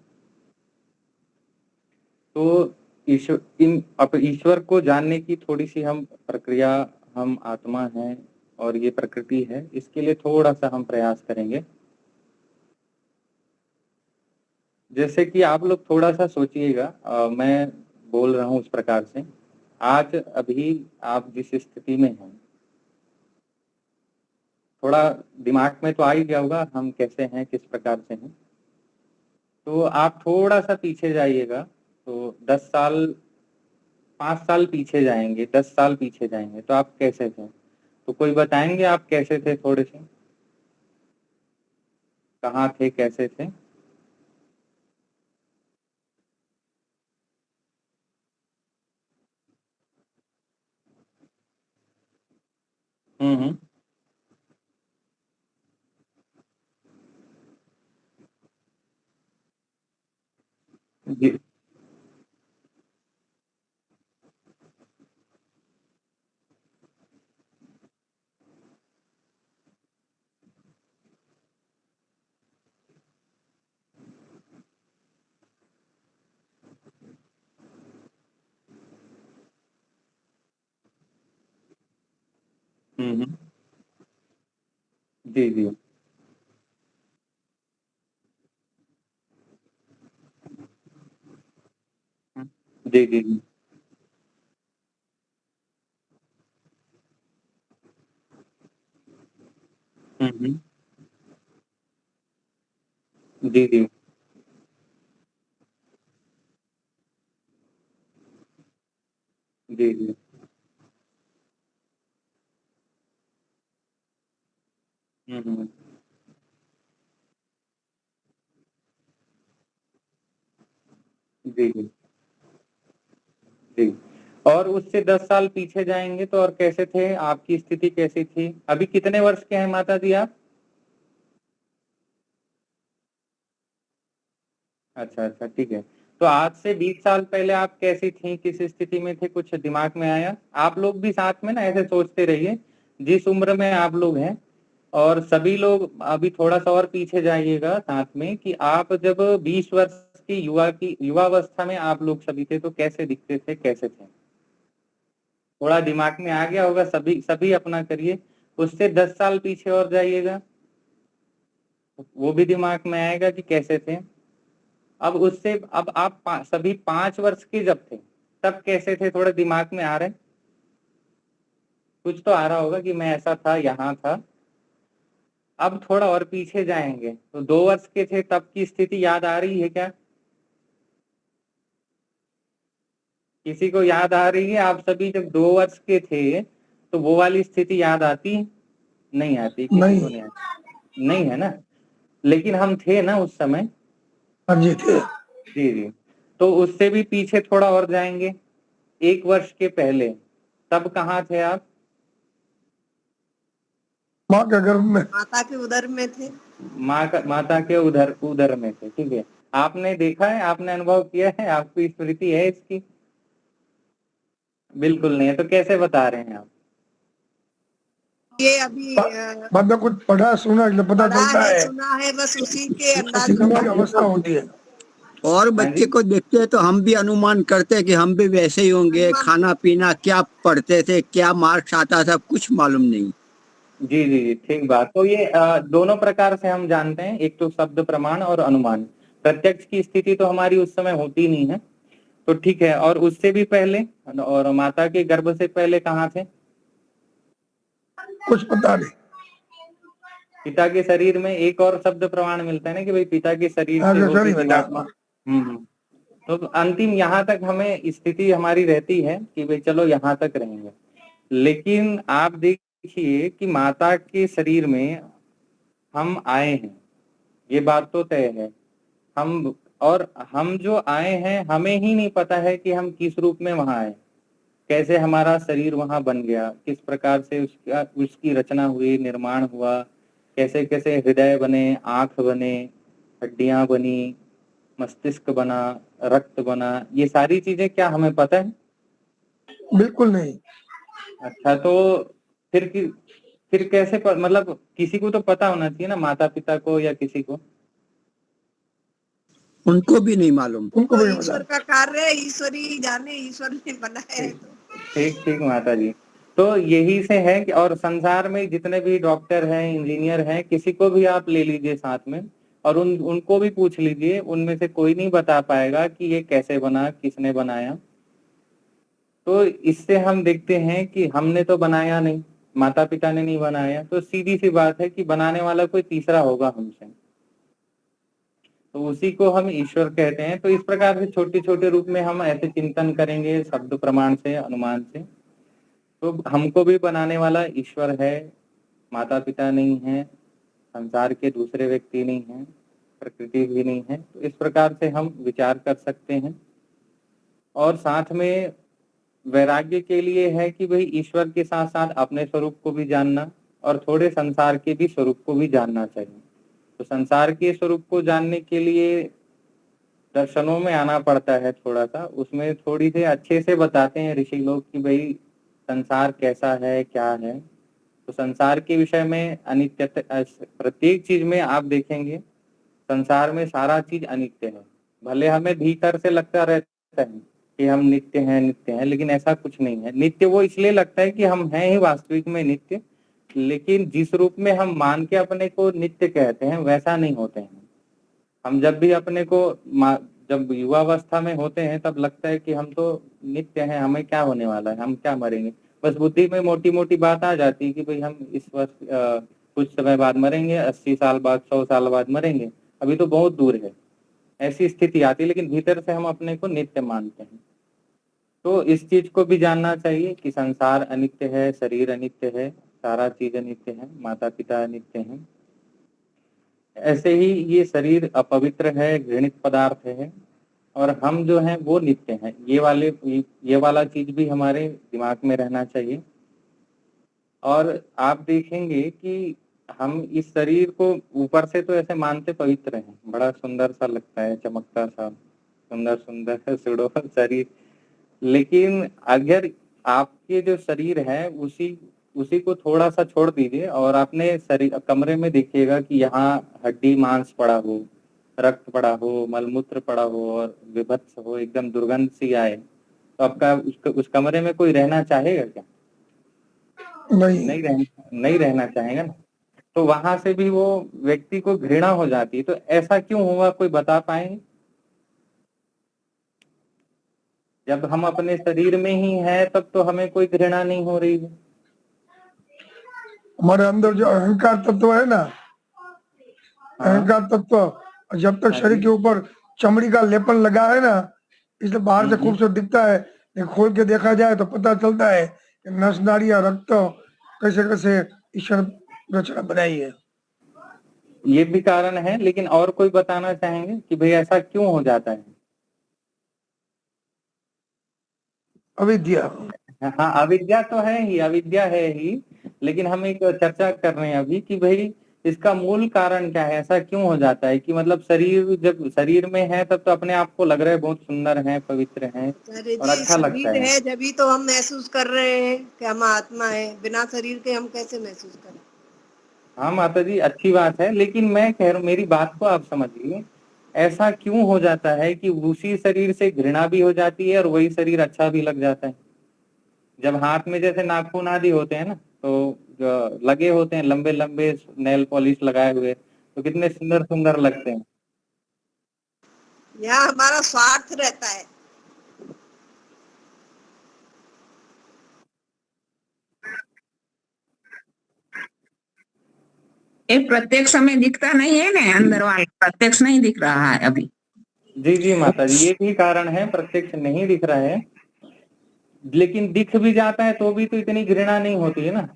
तो ईश्वर को जानने की थोड़ी सी हम प्रक्रिया, हम आत्मा हैं और ये प्रकृति है, इसके लिए थोड़ा सा हम प्रयास करेंगे। जैसे कि आप लोग थोड़ा सा सोचिएगा, मैं बोल रहा हूँ उस प्रकार से। आज अभी आप जिस स्थिति में हैं, थोड़ा दिमाग में तो आ ही गया होगा हम कैसे हैं, किस प्रकार से हैं। तो आप थोड़ा सा पीछे जाइएगा, तो 10 साल, 5 साल पीछे जाएंगे, 10 साल पीछे जाएंगे, तो आप कैसे थे? तो कोई बताएंगे आप कैसे थे? थोड़े से कहाँ थे, कैसे थे? हम्म। जी। हम्म। जी जी जी जी जी। हम्म। जी जी जी जी। हम्म। जी जी जी। और उससे 10 साल पीछे जाएंगे तो और कैसे थे, आपकी स्थिति कैसी थी? अभी कितने वर्ष के हैं माता जी आप? अच्छा अच्छा, ठीक है। तो आज से 20 साल पहले आप कैसी थी, किस स्थिति में थे, कुछ दिमाग में आया? आप लोग भी साथ में ना ऐसे सोचते रहिए, जिस उम्र में आप लोग हैं, और सभी लोग अभी थोड़ा सा और पीछे जाइएगा साथ में, कि आप जब 20 वर्ष की युवावस्था में आप लोग सभी थे, तो कैसे दिखते थे, कैसे थे? थोड़ा दिमाग में आ गया होगा, सभी सभी अपना करिए। उससे 10 साल पीछे और जाइएगा, वो भी दिमाग में आएगा कि कैसे थे। अब उससे, अब आप सभी 5 वर्ष के जब थे, तब कैसे थे, थोड़ा दिमाग में आ रहे हैं? कुछ तो आ रहा होगा कि मैं ऐसा था, यहाँ था। अब थोड़ा और पीछे जाएंगे तो 2 वर्ष के थे तब की स्थिति याद आ रही है क्या? किसी को याद आ रही है? आप सभी जब 2 वर्ष के थे तो वो वाली स्थिति याद आती? नहीं आती, किसी नहीं। को नहीं आती, नहीं है ना। लेकिन हम थे ना उस समय। हाँ जी थे। जी जी। तो उससे भी पीछे थोड़ा और जाएंगे, 1 वर्ष के पहले, तब कहाँ थे आप? माँ के गर्भ में। माता के उदर में थे। माता के उदर में थे, ठीक है। आपने देखा है, आपने अनुभव किया है, आपको स्मृति है इसकी? बिल्कुल नहीं है, तो कैसे बता रहे हैं आप? ये अभी बाद में कुछ पढ़ा सुना इसलिए पता पढ़ा चलता है, है। सुना है, बस उसी के अंदाज सिनेमा की में। अवस्था होती है। और हाँ बच्चे जी। को देखते हैं तो हम भी अनुमान करते हैं कि हम भी वैसे ही होंगे। अनुमान। खाना पीना क्या पढ़ते थे, क्या मार्क्स आता था, कुछ मालूम नहीं। जी जी जी, ठीक बात। तो ये दोनों प्रकार से हम जानते हैं, एक तो शब्द प्रमाण और अनुमान। प्रत्यक्ष की स्थिति तो हमारी उस समय होती नहीं है, तो ठीक है। और उससे भी पहले, और माता के गर्भ से पहले कहाँ थे? कुछ पता नहीं। पिता के शरीर में एक और शब्द प्रमाण मिलता है ना कि भाई पिता के शरीर से आगे होके सही जीवात्मा। तो अंतिम यहाँ तक हमें स्थिति हमारी रहती है कि भाई चलो यहाँ तक रहेंगे। लेकिन आप देखिए कि माता के शरीर में हम आए हैं, ये बात तो तय है। हम जो आए हैं हमें ही नहीं पता है कि हम किस रूप में वहां आए, कैसे हमारा शरीर वहां बन गया, किस प्रकार से उसकी रचना हुई, निर्माण हुआ, कैसे कैसे हृदय बने, आंख बने, हड्डियां बनी, मस्तिष्क बना, रक्त बना, ये सारी चीजें क्या हमें पता है? बिल्कुल नहीं। अच्छा, तो फिर कैसे मतलब किसी को तो पता होना चाहिए ना, माता पिता को या किसी को। उनको भी नहीं मालूम। उनको तो भी नहीं ईश्वर पता। का कार्य है, ईश्वर ही जाने, ईश्वर ने बनाया है। तो ठीक ठीक माता जी। तो यही से है कि और संसार में जितने भी डॉक्टर हैं, इंजीनियर हैं, किसी को भी आप ले लीजिए साथ में और उनको भी पूछ लीजिए, उनमें से कोई नहीं बता पाएगा कि ये कैसे बना, किसने बनाया। तो इससे हम देखते हैं कि हमने तो बनाया नहीं, माता पिता ने नहीं बनाया, तो सीधी सी बात है कि बनाने वाला कोई तीसरा होगा हमसे, तो उसी को हम ईश्वर कहते हैं। तो इस प्रकार से छोटे छोटे रूप में हम ऐसे चिंतन करेंगे शब्द प्रमाण से, अनुमान से, तो हमको भी बनाने वाला ईश्वर है, माता पिता नहीं है, संसार के दूसरे व्यक्ति नहीं है, प्रकृति भी नहीं है। तो इस प्रकार से हम विचार कर सकते हैं। और साथ में वैराग्य के लिए है कि भाई ईश्वर के साथ साथ अपने स्वरूप को भी जानना और थोड़े संसार के भी स्वरूप को भी जानना चाहिए। तो संसार के स्वरूप को जानने के लिए दर्शनों में आना पड़ता है थोड़ा सा, उसमें थोड़ी से अच्छे से बताते हैं ऋषि लोग कि भाई संसार कैसा है, क्या है। तो संसार के विषय में अनित्य, प्रत्येक चीज में आप देखेंगे संसार में सारा चीज अनित्य है। भले हमें भीतर से लगता रहता है कि हम नित्य हैं, लेकिन ऐसा कुछ नहीं है। नित्य वो इसलिए लगता है कि हम हैं ही वास्तविक में नित्य, लेकिन जिस रूप में हम मान के अपने को नित्य कहते हैं वैसा नहीं होते हैं हम। जब भी अपने को जब युवावस्था में होते हैं तब लगता है कि हम तो नित्य हैं, हमें क्या होने वाला है, हम क्या मरेंगे। बस बुद्धि में मोटी मोटी बात आ जाती है कि भाई हम इस वर्ष कुछ समय बाद मरेंगे, 80 साल बाद, 100 साल बाद मरेंगे, अभी तो बहुत दूर है, ऐसी स्थिति आती है। लेकिन भीतर से हम अपने को नित्य मानते हैं। तो इस चीज को भी जानना चाहिए कि संसार अनित्य है, शरीर अनित्य है, सारा चीज अनित्य है, माता पिता अनित्य है। ऐसे ही ये शरीर अपवित्र है, घृणित पदार्थ है, और हम जो हैं वो नित्य हैं। ये वाला चीज भी हमारे दिमाग में रहना चाहिए। और आप देखेंगे कि हम इस शरीर को ऊपर से तो ऐसे मानते पवित्र हैं, बड़ा सुंदर सा लगता है, चमकता सा, सुंदर सुंदर सुडो शरीर। लेकिन अगर आपके जो शरीर है उसी को थोड़ा सा छोड़ दीजिए और अपने शरीर कमरे में देखिएगा कि यहाँ हड्डी मांस पड़ा हो, रक्त पड़ा हो, मलमूत्र पड़ा हो और विभत्स हो, एकदम दुर्गंध सी आए, तो आपका उस कमरे में कोई रहना चाहेगा क्या? नहीं रहना चाहेगा ना। तो वहां से भी वो व्यक्ति को घृणा हो जाती है। तो ऐसा क्यों हुआ, कोई बता पाएंगे? जब हम अपने शरीर में ही हैं तब तो हमें कोई घृणा नहीं हो रही है। हमारे अंदर जो अहंकार तत्व है ना, अहंकार तत्व जब तक शरीर के ऊपर चमड़ी का लेपन लगा है ना, इसलिए बाहर से खूबसूरत दिखता है, लेकिन खोल के देखा जाए तो पता चलता है कि नस नाड़ियां रक्त कैसे कैसे ईश्वर रचना बनाई है। ये भी कारण है, लेकिन और कोई बताना चाहेंगे कि भाई ऐसा क्यों हो जाता है? अविद्या। हाँ, अविद्या तो है ही, अविद्या है ही, लेकिन हम एक चर्चा कर रहे हैं अभी कि भाई इसका मूल कारण क्या है, ऐसा क्यों हो जाता है कि मतलब शरीर जब शरीर में है तब तो अपने आप को लग रहा है बहुत सुंदर है, पवित्र है अरे और जी, अच्छा लगता शरीर है। है जभी तो हम महसूस कर रहे हैं कि हम आत्मा है, बिना शरीर के हम कैसे महसूस करें? हाँ माता जी, अच्छी बात है, लेकिन मैं कह रहा हूँ, मेरी बात को आप समझिए, ऐसा क्यों हो जाता है कि उसी शरीर से घृणा भी हो जाती है और वही शरीर अच्छा भी लग जाता है? जब हाथ में जैसे नाखून आदि होते हैं ना, तो जो लगे होते हैं लंबे लंबे नेल पॉलिश लगाए हुए, तो कितने सुंदर सुंदर लगते हैं। यहाँ हमारा स्वार्थ रहता है। ये प्रत्यक्ष में दिखता नहीं है ना, अंदर वाला प्रत्यक्ष नहीं दिख रहा है अभी। जी जी माता जी, ये भी कारण है, प्रत्यक्ष नहीं दिख रहा है, लेकिन दिख भी जाता है तो भी तो इतनी घृणा नहीं होती है ना।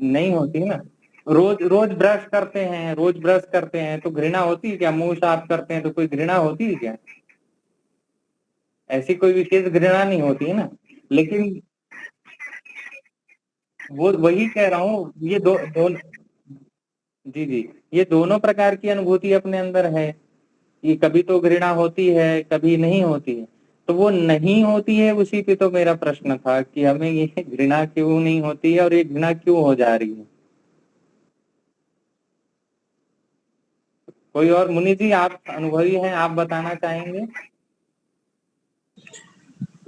नहीं होती है ना। रोज रोज ब्रश करते हैं, रोज ब्रश करते हैं तो घृणा होती है क्या? मुंह साफ करते हैं तो कोई घृणा होती है क्या? ऐसी कोई विशेष घृणा नहीं होती है ना। लेकिन वो वही कह रहा हूँ, ये जी जी, ये दोनों प्रकार की अनुभूति अपने अंदर है कि कभी तो घृणा होती है, कभी नहीं होती है। तो वो नहीं होती है, उसी पे तो मेरा प्रश्न था कि हमें ये घृणा क्यों नहीं होती है और ये घृणा क्यों हो जा रही है। कोई और मुनि जी, आप अनुभवी हैं, आप बताना चाहेंगे?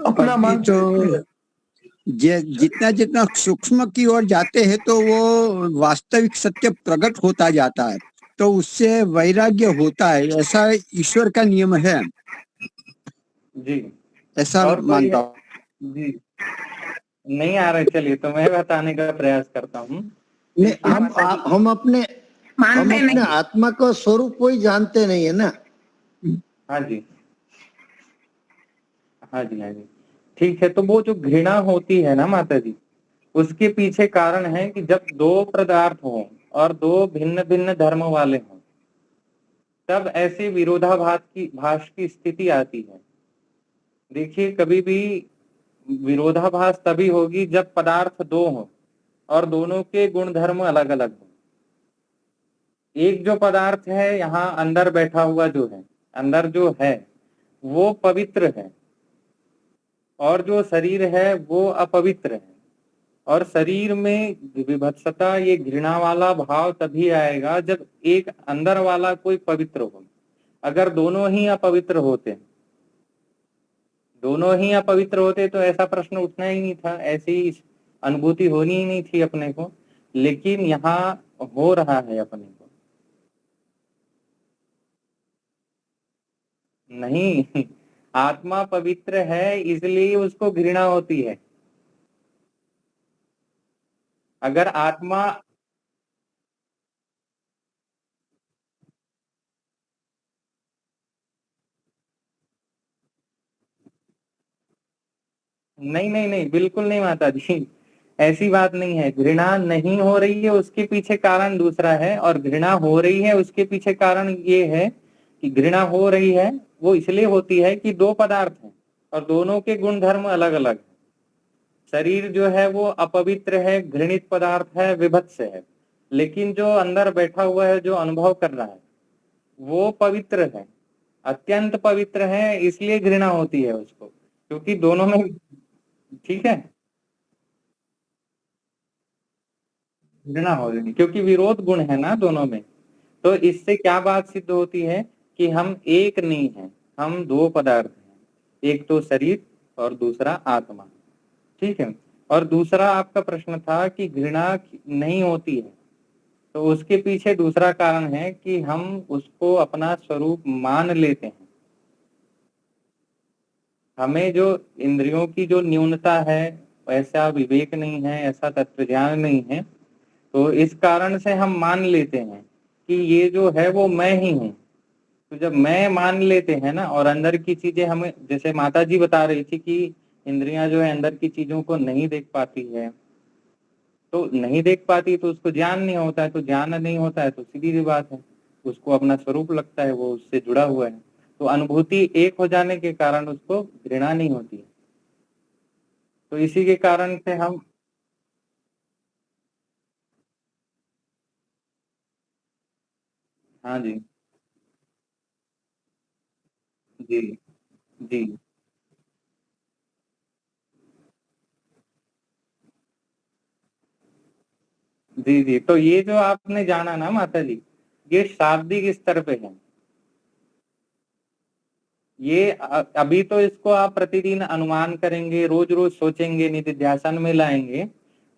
अपना अभी मानते तो जितना जितना सूक्ष्म की ओर जाते हैं तो वो वास्तविक सत्य प्रकट होता जाता है, तो उससे वैराग्य होता है, ऐसा ईश्वर का नियम है, जी। ऐसा और कोई मानता है? हूँ। जी, नहीं आ रहे, चलिए तो मैं बताने का प्रयास करता हूँ। नहीं, देखिए माता जी, हम अपने मानते नहीं। आत्मा का स्वरूप कोई जानते नहीं है ना। हाँ जी, हाँ जी, हाँ जी, ठीक है। तो वो जो घृणा होती है ना माता जी, उसके पीछे कारण है कि जब दो पदार्थ हों और दो भिन्न भिन्न धर्म वाले हों, तब ऐसे भाष की स्थिति आती है। देखिए, कभी भी विरोधाभास तभी होगी जब पदार्थ दो हों और दोनों के गुण धर्म अलग अलग हों। एक जो पदार्थ है यहाँ अंदर बैठा हुआ जो है, अंदर जो है वो पवित्र है, और जो शरीर है वो अपवित्र है। और शरीर में विभत्सता, ये घृणा वाला भाव तभी आएगा जब एक अंदर वाला कोई पवित्र हो। अगर दोनों ही अपवित्र होते, तो ऐसा प्रश्न उठना ही नहीं था, ऐसी अनुभूति होनी ही नहीं थी अपने को, लेकिन यहाँ हो रहा है अपने को। नहीं, आत्मा पवित्र है इसलिए उसको घृणा होती है। अगर आत्मा नहीं नहीं नहीं, बिल्कुल नहीं माता जी, ऐसी बात नहीं है। घृणा नहीं हो रही है उसके पीछे कारण दूसरा है, और घृणा हो रही है उसके पीछे कारण ये है कि घृणा हो रही है वो इसलिए होती है कि दो पदार्थ हैं और दोनों के गुण धर्म अलग अलग है। शरीर जो है वो अपवित्र है, घृणित पदार्थ है, विभत्स है, लेकिन जो अंदर बैठा हुआ है, जो अनुभव कर रहा है, वो पवित्र है, अत्यंत पवित्र है, इसलिए घृणा होती है उसको, क्योंकि दोनों में, ठीक है, घृणा हो रही, क्योंकि विरोध गुण है ना दोनों में। तो इससे क्या बात सिद्ध होती है कि हम एक नहीं है, हम दो पदार्थ हैं, एक तो शरीर और दूसरा आत्मा, ठीक है। और दूसरा आपका प्रश्न था कि घृणा नहीं होती है, तो उसके पीछे दूसरा कारण है कि हम उसको अपना स्वरूप मान लेते हैं। हमें जो इंद्रियों की जो न्यूनता है ऐसा विवेक नहीं है, ऐसा तत्व ज्ञान नहीं है। तो इस कारण से हम मान लेते हैं कि ये जो है वो मैं ही हूँ। तो जब मैं मान लेते हैं ना, और अंदर की चीजें हमें, जैसे माता जी बता रही थी कि इंद्रियां जो है अंदर की चीजों को नहीं देख पाती है, तो नहीं देख पाती तो उसको ज्ञान नहीं होता है, तो ज्ञान नहीं होता है तो सीधी सी बात है उसको अपना स्वरूप लगता है, वो उससे जुड़ा हुआ है। तो अनुभूति एक हो जाने के कारण उसको घृणा नहीं होती है। तो इसी के कारण से हम, हाँ जी, जी, जी, जी, जी। तो ये जो आपने जाना ना माता जी, ये शाब्दिक स्तर पे है। ये अभी तो इसको आप प्रतिदिन अनुमान करेंगे, रोज रोज सोचेंगे, निधिध्यासन में लाएंगे,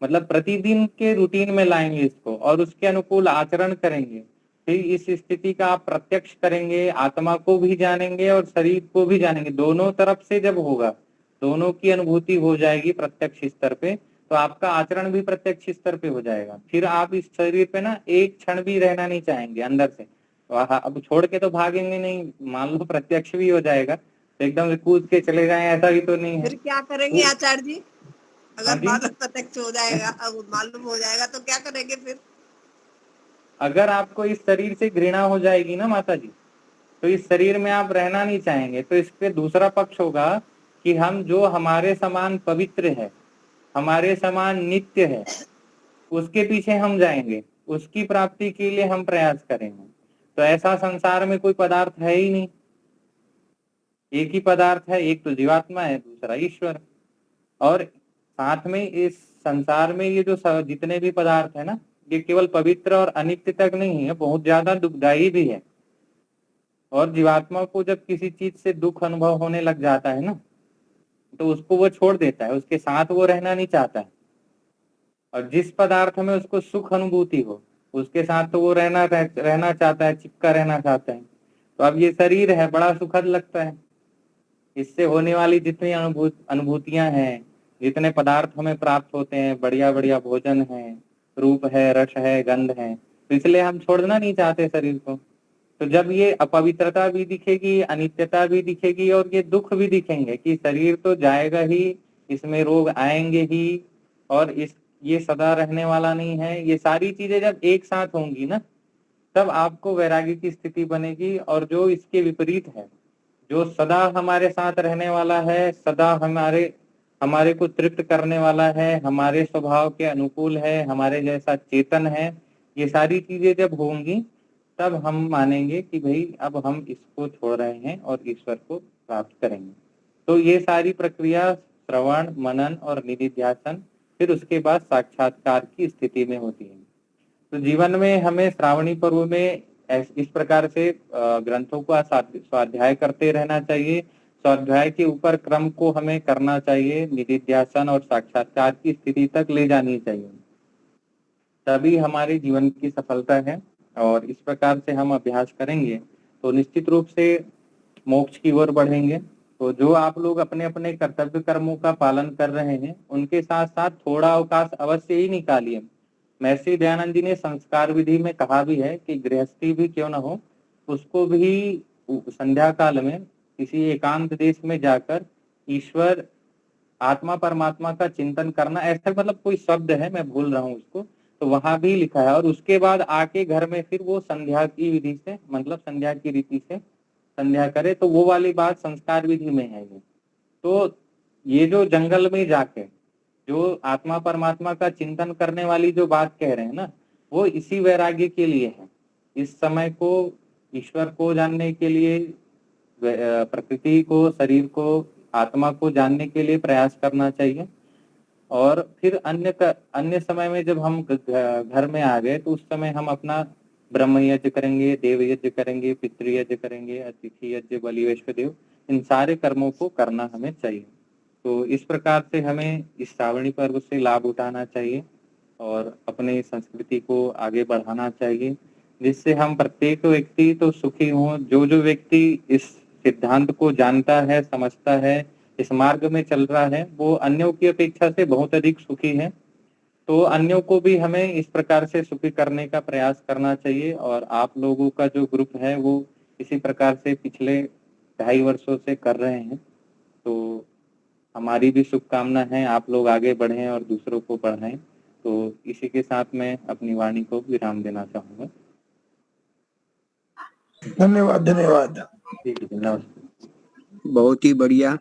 मतलब प्रतिदिन के रूटीन में लाएंगे इसको और उसके अनुकूल आचरण करेंगे। फिर इस स्थिति का आप प्रत्यक्ष करेंगे, आत्मा को भी जानेंगे और शरीर को भी जानेंगे। दोनों तरफ से जब होगा, दोनों की अनुभूति हो जाएगी प्रत्यक्ष स्तर पे, तो आपका आचरण भी प्रत्यक्ष स्तर पे हो जाएगा। फिर आप इस शरीर पे ना एक क्षण भी रहना नहीं चाहेंगे अंदर से। अब छोड़ के तो भागेंगे नहीं, मान लो प्रत्यक्ष भी हो जाएगा तो एकदम से कूद के चले जाएं, ऐसा भी तो नहीं है। फिर क्या करेंगे आचार्य जी? हाँ अगर जी, मालूम प्रत्यक्ष हो जाएगा, अब मालूम हो जाएगा तो क्या करेंगे फिर? अगर आपको इस शरीर से घृणा हो जाएगी ना माता जी, तो इस शरीर में आप रहना नहीं चाहेंगे। तो इस पे दूसरा पक्ष होगा कि हम जो हमारे समान पवित्र है, हमारे समान नित्य है, उसके पीछे हम जाएंगे, उसकी प्राप्ति के लिए हम प्रयास करेंगे। तो ऐसा संसार में कोई पदार्थ है ही नहीं, एक ही पदार्थ है, एक तो जीवात्मा है, दूसरा ईश्वर। और साथ में इस संसार में ये जो जितने भी पदार्थ है ना, ये केवल पवित्र और अनित्य तक नहीं है, बहुत ज्यादा दुखदायी भी है। और जीवात्मा को जब किसी चीज से दुख अनुभव होने लग जाता है ना, तो उसको वो छोड़ देता है, उसके साथ वो रहना नहीं चाहता है। और जिस पदार्थ में उसको सुख अनुभूति हो, उसके साथ तो वो रहना चाहता है, चिपका रहना चाहता है। तो अब ये शरीर है, बड़ा सुखद लगता है, इससे होने वाली जितनी अनुभूतियां हैं, जितने पदार्थ हमें प्राप्त होते हैं, बढ़िया बढ़िया भोजन है, रूप है, रस है, गंध है, तो इसलिए हम छोड़ना नहीं चाहते शरीर को। तो जब ये अपवित्रता भी दिखेगी, अनित्यता भी दिखेगी और ये दुख भी दिखेंगे कि शरीर तो जाएगा ही, इसमें रोग आएंगे ही, और ये सदा रहने वाला नहीं है, ये सारी चीजें जब एक साथ होंगी ना, तब आपको वैराग्य की स्थिति बनेगी। और जो इसके विपरीत है, जो सदा हमारे साथ रहने वाला है, सदा हमारे हमारे को तृप्त करने वाला है, हमारे स्वभाव के अनुकूल है, हमारे जैसा चेतन है, ये सारी चीजें जब होंगी, तब हम मानेंगे कि भाई अब हम इसको छोड़ रहे हैं और ईश्वर को प्राप्त करेंगे। तो ये सारी प्रक्रिया श्रवण, मनन और निधिध्यासन, फिर उसके बाद साक्षात्कार की स्थिति में होती है। तो जीवन में हमें श्रावणी पर्व में इस प्रकार से ग्रंथों का स्वाध्याय करते रहना चाहिए। स्वाध्याय के ऊपर क्रम को हमें करना चाहिए, निधिध्यासन और साक्षात्कार की स्थिति तक ले जानी चाहिए, तभी हमारे जीवन की सफलता है। और इस प्रकार से हम अभ्यास करेंगे तो निश्चित रूप से मोक्ष की ओर बढ़ेंगे। तो जो आप लोग अपने अपने कर्तव्य कर्मों का पालन कर रहे हैं, उनके साथ साथ थोड़ा अवकाश अवश्य ही निकालिए। महर्षि दयानंद जी ने संस्कार विधि में कहा भी है कि गृहस्थी भी क्यों न हो, उसको भी संध्या काल में किसी एकांत देश में जाकर ईश्वर, आत्मा, परमात्मा का चिंतन करना, ऐसा मतलब कोई शब्द है, मैं भूल रहा हूँ उसको, तो वहां भी लिखा है। और उसके बाद आके घर में फिर वो संध्या की विधि से, मतलब संध्या की रीति से संध्या करे, तो वो वाली बात संस्कार विधि में है। तो ये जो जंगल में जाके जो आत्मा परमात्मा का चिंतन करने वाली जो बात कह रहे हैं ना, वो इसी वैराग्य के लिए है। इस समय को ईश्वर को जानने के लिए, प्रकृति को, शरीर को, आत्मा को जानने के लिए प्रयास करना चाहिए। और फिर अन्य समय में जब हम घर में आ गए, तो उस समय हम अपना ब्रह्म यज्ञ करेंगे, देव यज्ञ करेंगे, पितृ यज्ञ करेंगे, अतिथि यज्ञ, बलि वैश्वदेव, इन सारे कर्मों को करना हमें चाहिए। तो इस प्रकार से हमें इस श्रावणी पर्व से लाभ उठाना चाहिए और अपने संस्कृति को आगे बढ़ाना चाहिए, जिससे हम प्रत्येक व्यक्ति तो सुखी हों। जो जो व्यक्ति इस सिद्धांत को जानता है, समझता है, इस मार्ग में चल रहा है वो अन्यों की अपेक्षा से बहुत अधिक सुखी है। तो अन्यों को भी हमें इस प्रकार से सुखी करने का प्रयास करना चाहिए। और आप लोगों का जो ग्रुप है वो इसी प्रकार से पिछले 2.5 वर्षों से कर रहे हैं। तो हमारी भी शुभकामना है आप लोग आगे बढ़ें और दूसरों को बढ़ाएं। तो इसी के साथ मैं अपनी वाणी को विराम देना चाहूंगा। धन्यवाद धन्यवाद। ठीक है, नमस्ते। बहुत ही बढ़िया।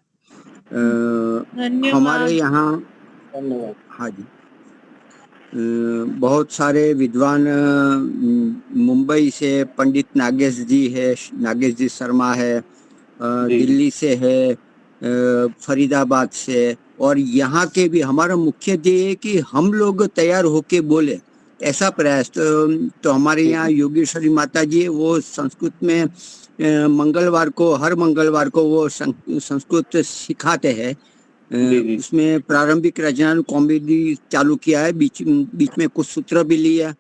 हमारे यहाँ धन्यवाद। हाँ जी, बहुत सारे विद्वान मुंबई से पंडित नागेश जी है, नागेश जी शर्मा है, दिल्ली से है, फरीदाबाद से, और यहाँ के भी। हमारा मुख्य ध्येय है कि हम लोग तैयार होके बोले, ऐसा प्रयास। तो हमारे यहाँ योगेश्वरी माता जी है, वो संस्कृत में मंगलवार को, हर मंगलवार को वो संस्कृत सिखाते हैं। उसमें प्रारंभिक रचना कॉमेडी चालू किया है, बीच में कुछ सूत्र भी लिया।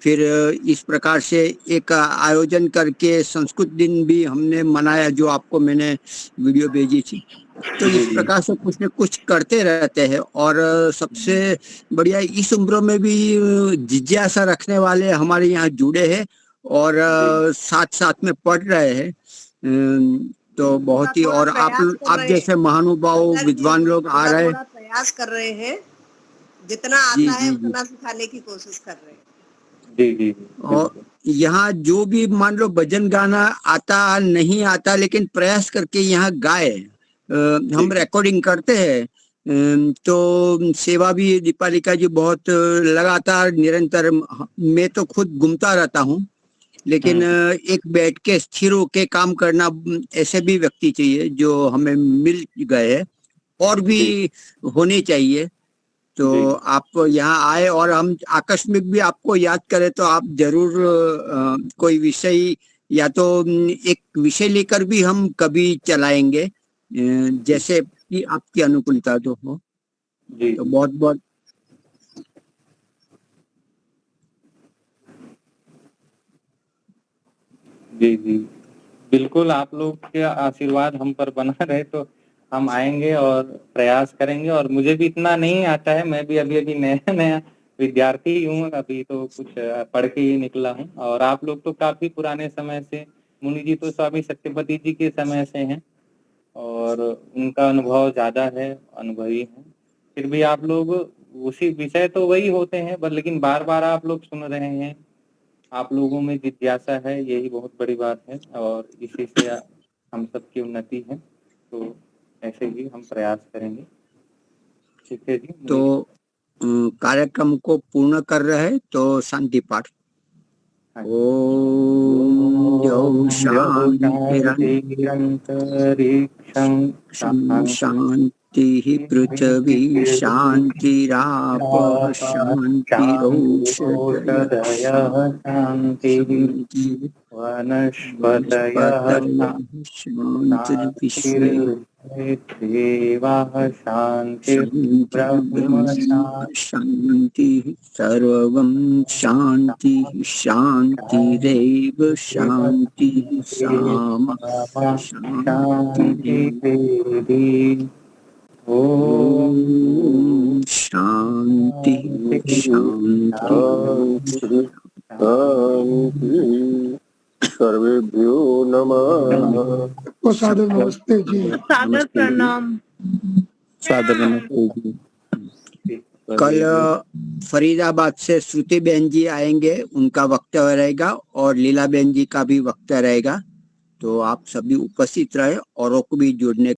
फिर इस प्रकार से एक आयोजन करके संस्कृत दिन भी हमने मनाया, जो आपको मैंने वीडियो भेजी थी। तो इस प्रकार से कुछ न कुछ करते रहते हैं। और सबसे बढ़िया, इस उम्र में भी जिज्ञासा रखने वाले हमारे यहाँ जुड़े हैं और साथ साथ में पढ़ रहे हैं। तो बहुत ही, और आप जैसे महानुभाव विद्वान लोग आ रहे हैं, प्रयास कर रहे हैं, जितना आता है उतना सिखाने की कोशिश कर रहे हैं। जी। और यहाँ जो भी मान लो भजन गाना आता नहीं आता, लेकिन प्रयास करके यहाँ गाए। हम रिकॉर्डिंग करते हैं। तो सेवा भी दीपालिका जी बहुत लगातार निरंतर, मैं तो खुद घूमता रहता हूँ, लेकिन एक बैठ के स्थिर होके काम करना, ऐसे भी व्यक्ति चाहिए जो हमें मिल गए हैं, और भी होने चाहिए। तो आप यहाँ आए और हम आकस्मिक भी आपको याद करें तो आप जरूर कोई विषय, या तो एक विषय लेकर भी हम कभी चलाएंगे, जैसे कि आपकी अनुकूलता तो हो। तो बहुत बहुत जी बिल्कुल, आप लोग के आशीर्वाद हम पर बना रहे तो हम आएंगे और प्रयास करेंगे। और मुझे भी इतना नहीं आता है, मैं भी अभी नया विद्यार्थी ही हूँ, अभी तो कुछ पढ़ के ही निकला हूँ। और आप लोग तो काफी पुराने समय से, मुनि जी तो स्वामी सत्यपति जी के समय से हैं और उनका अनुभव ज्यादा है, अनुभवी है। फिर भी आप लोग उसी विषय तो वही होते हैं, पर लेकिन बार बार आप लोग सुन रहे हैं, आप लोगों में जिज्ञासा है, यही बहुत बड़ी बात है। और इसी से हम सबकी उन्नति है। तो ऐसे ही हम प्रयास करेंगे। ठीक है जी। तो कार्यक्रम को पूर्ण कर रहे हैं, तो शांति पाठ। ओम शांति पृथ्वी शांतिराप शांतिरोषधयः शांति वनस्पतयः शांतिर्विश्वेदेवाः शांतिर्ब्रह्म शांतिः सर्वं शांतिः शांतिरेव शांतिः सामा शांतिः। ओम शांति शांति। सर्वेभ्यो नमः। सादर नमस्ते जी। सादर प्रणाम। सादर नमस्ते जी। कल फरीदाबाद से श्रुति बहन जी आएंगे, उनका वक्तव्य रहेगा, और लीला बहन जी का भी वक्तव्य रहेगा। तो आप सभी उपस्थित रहे, औरों को भी जुड़ने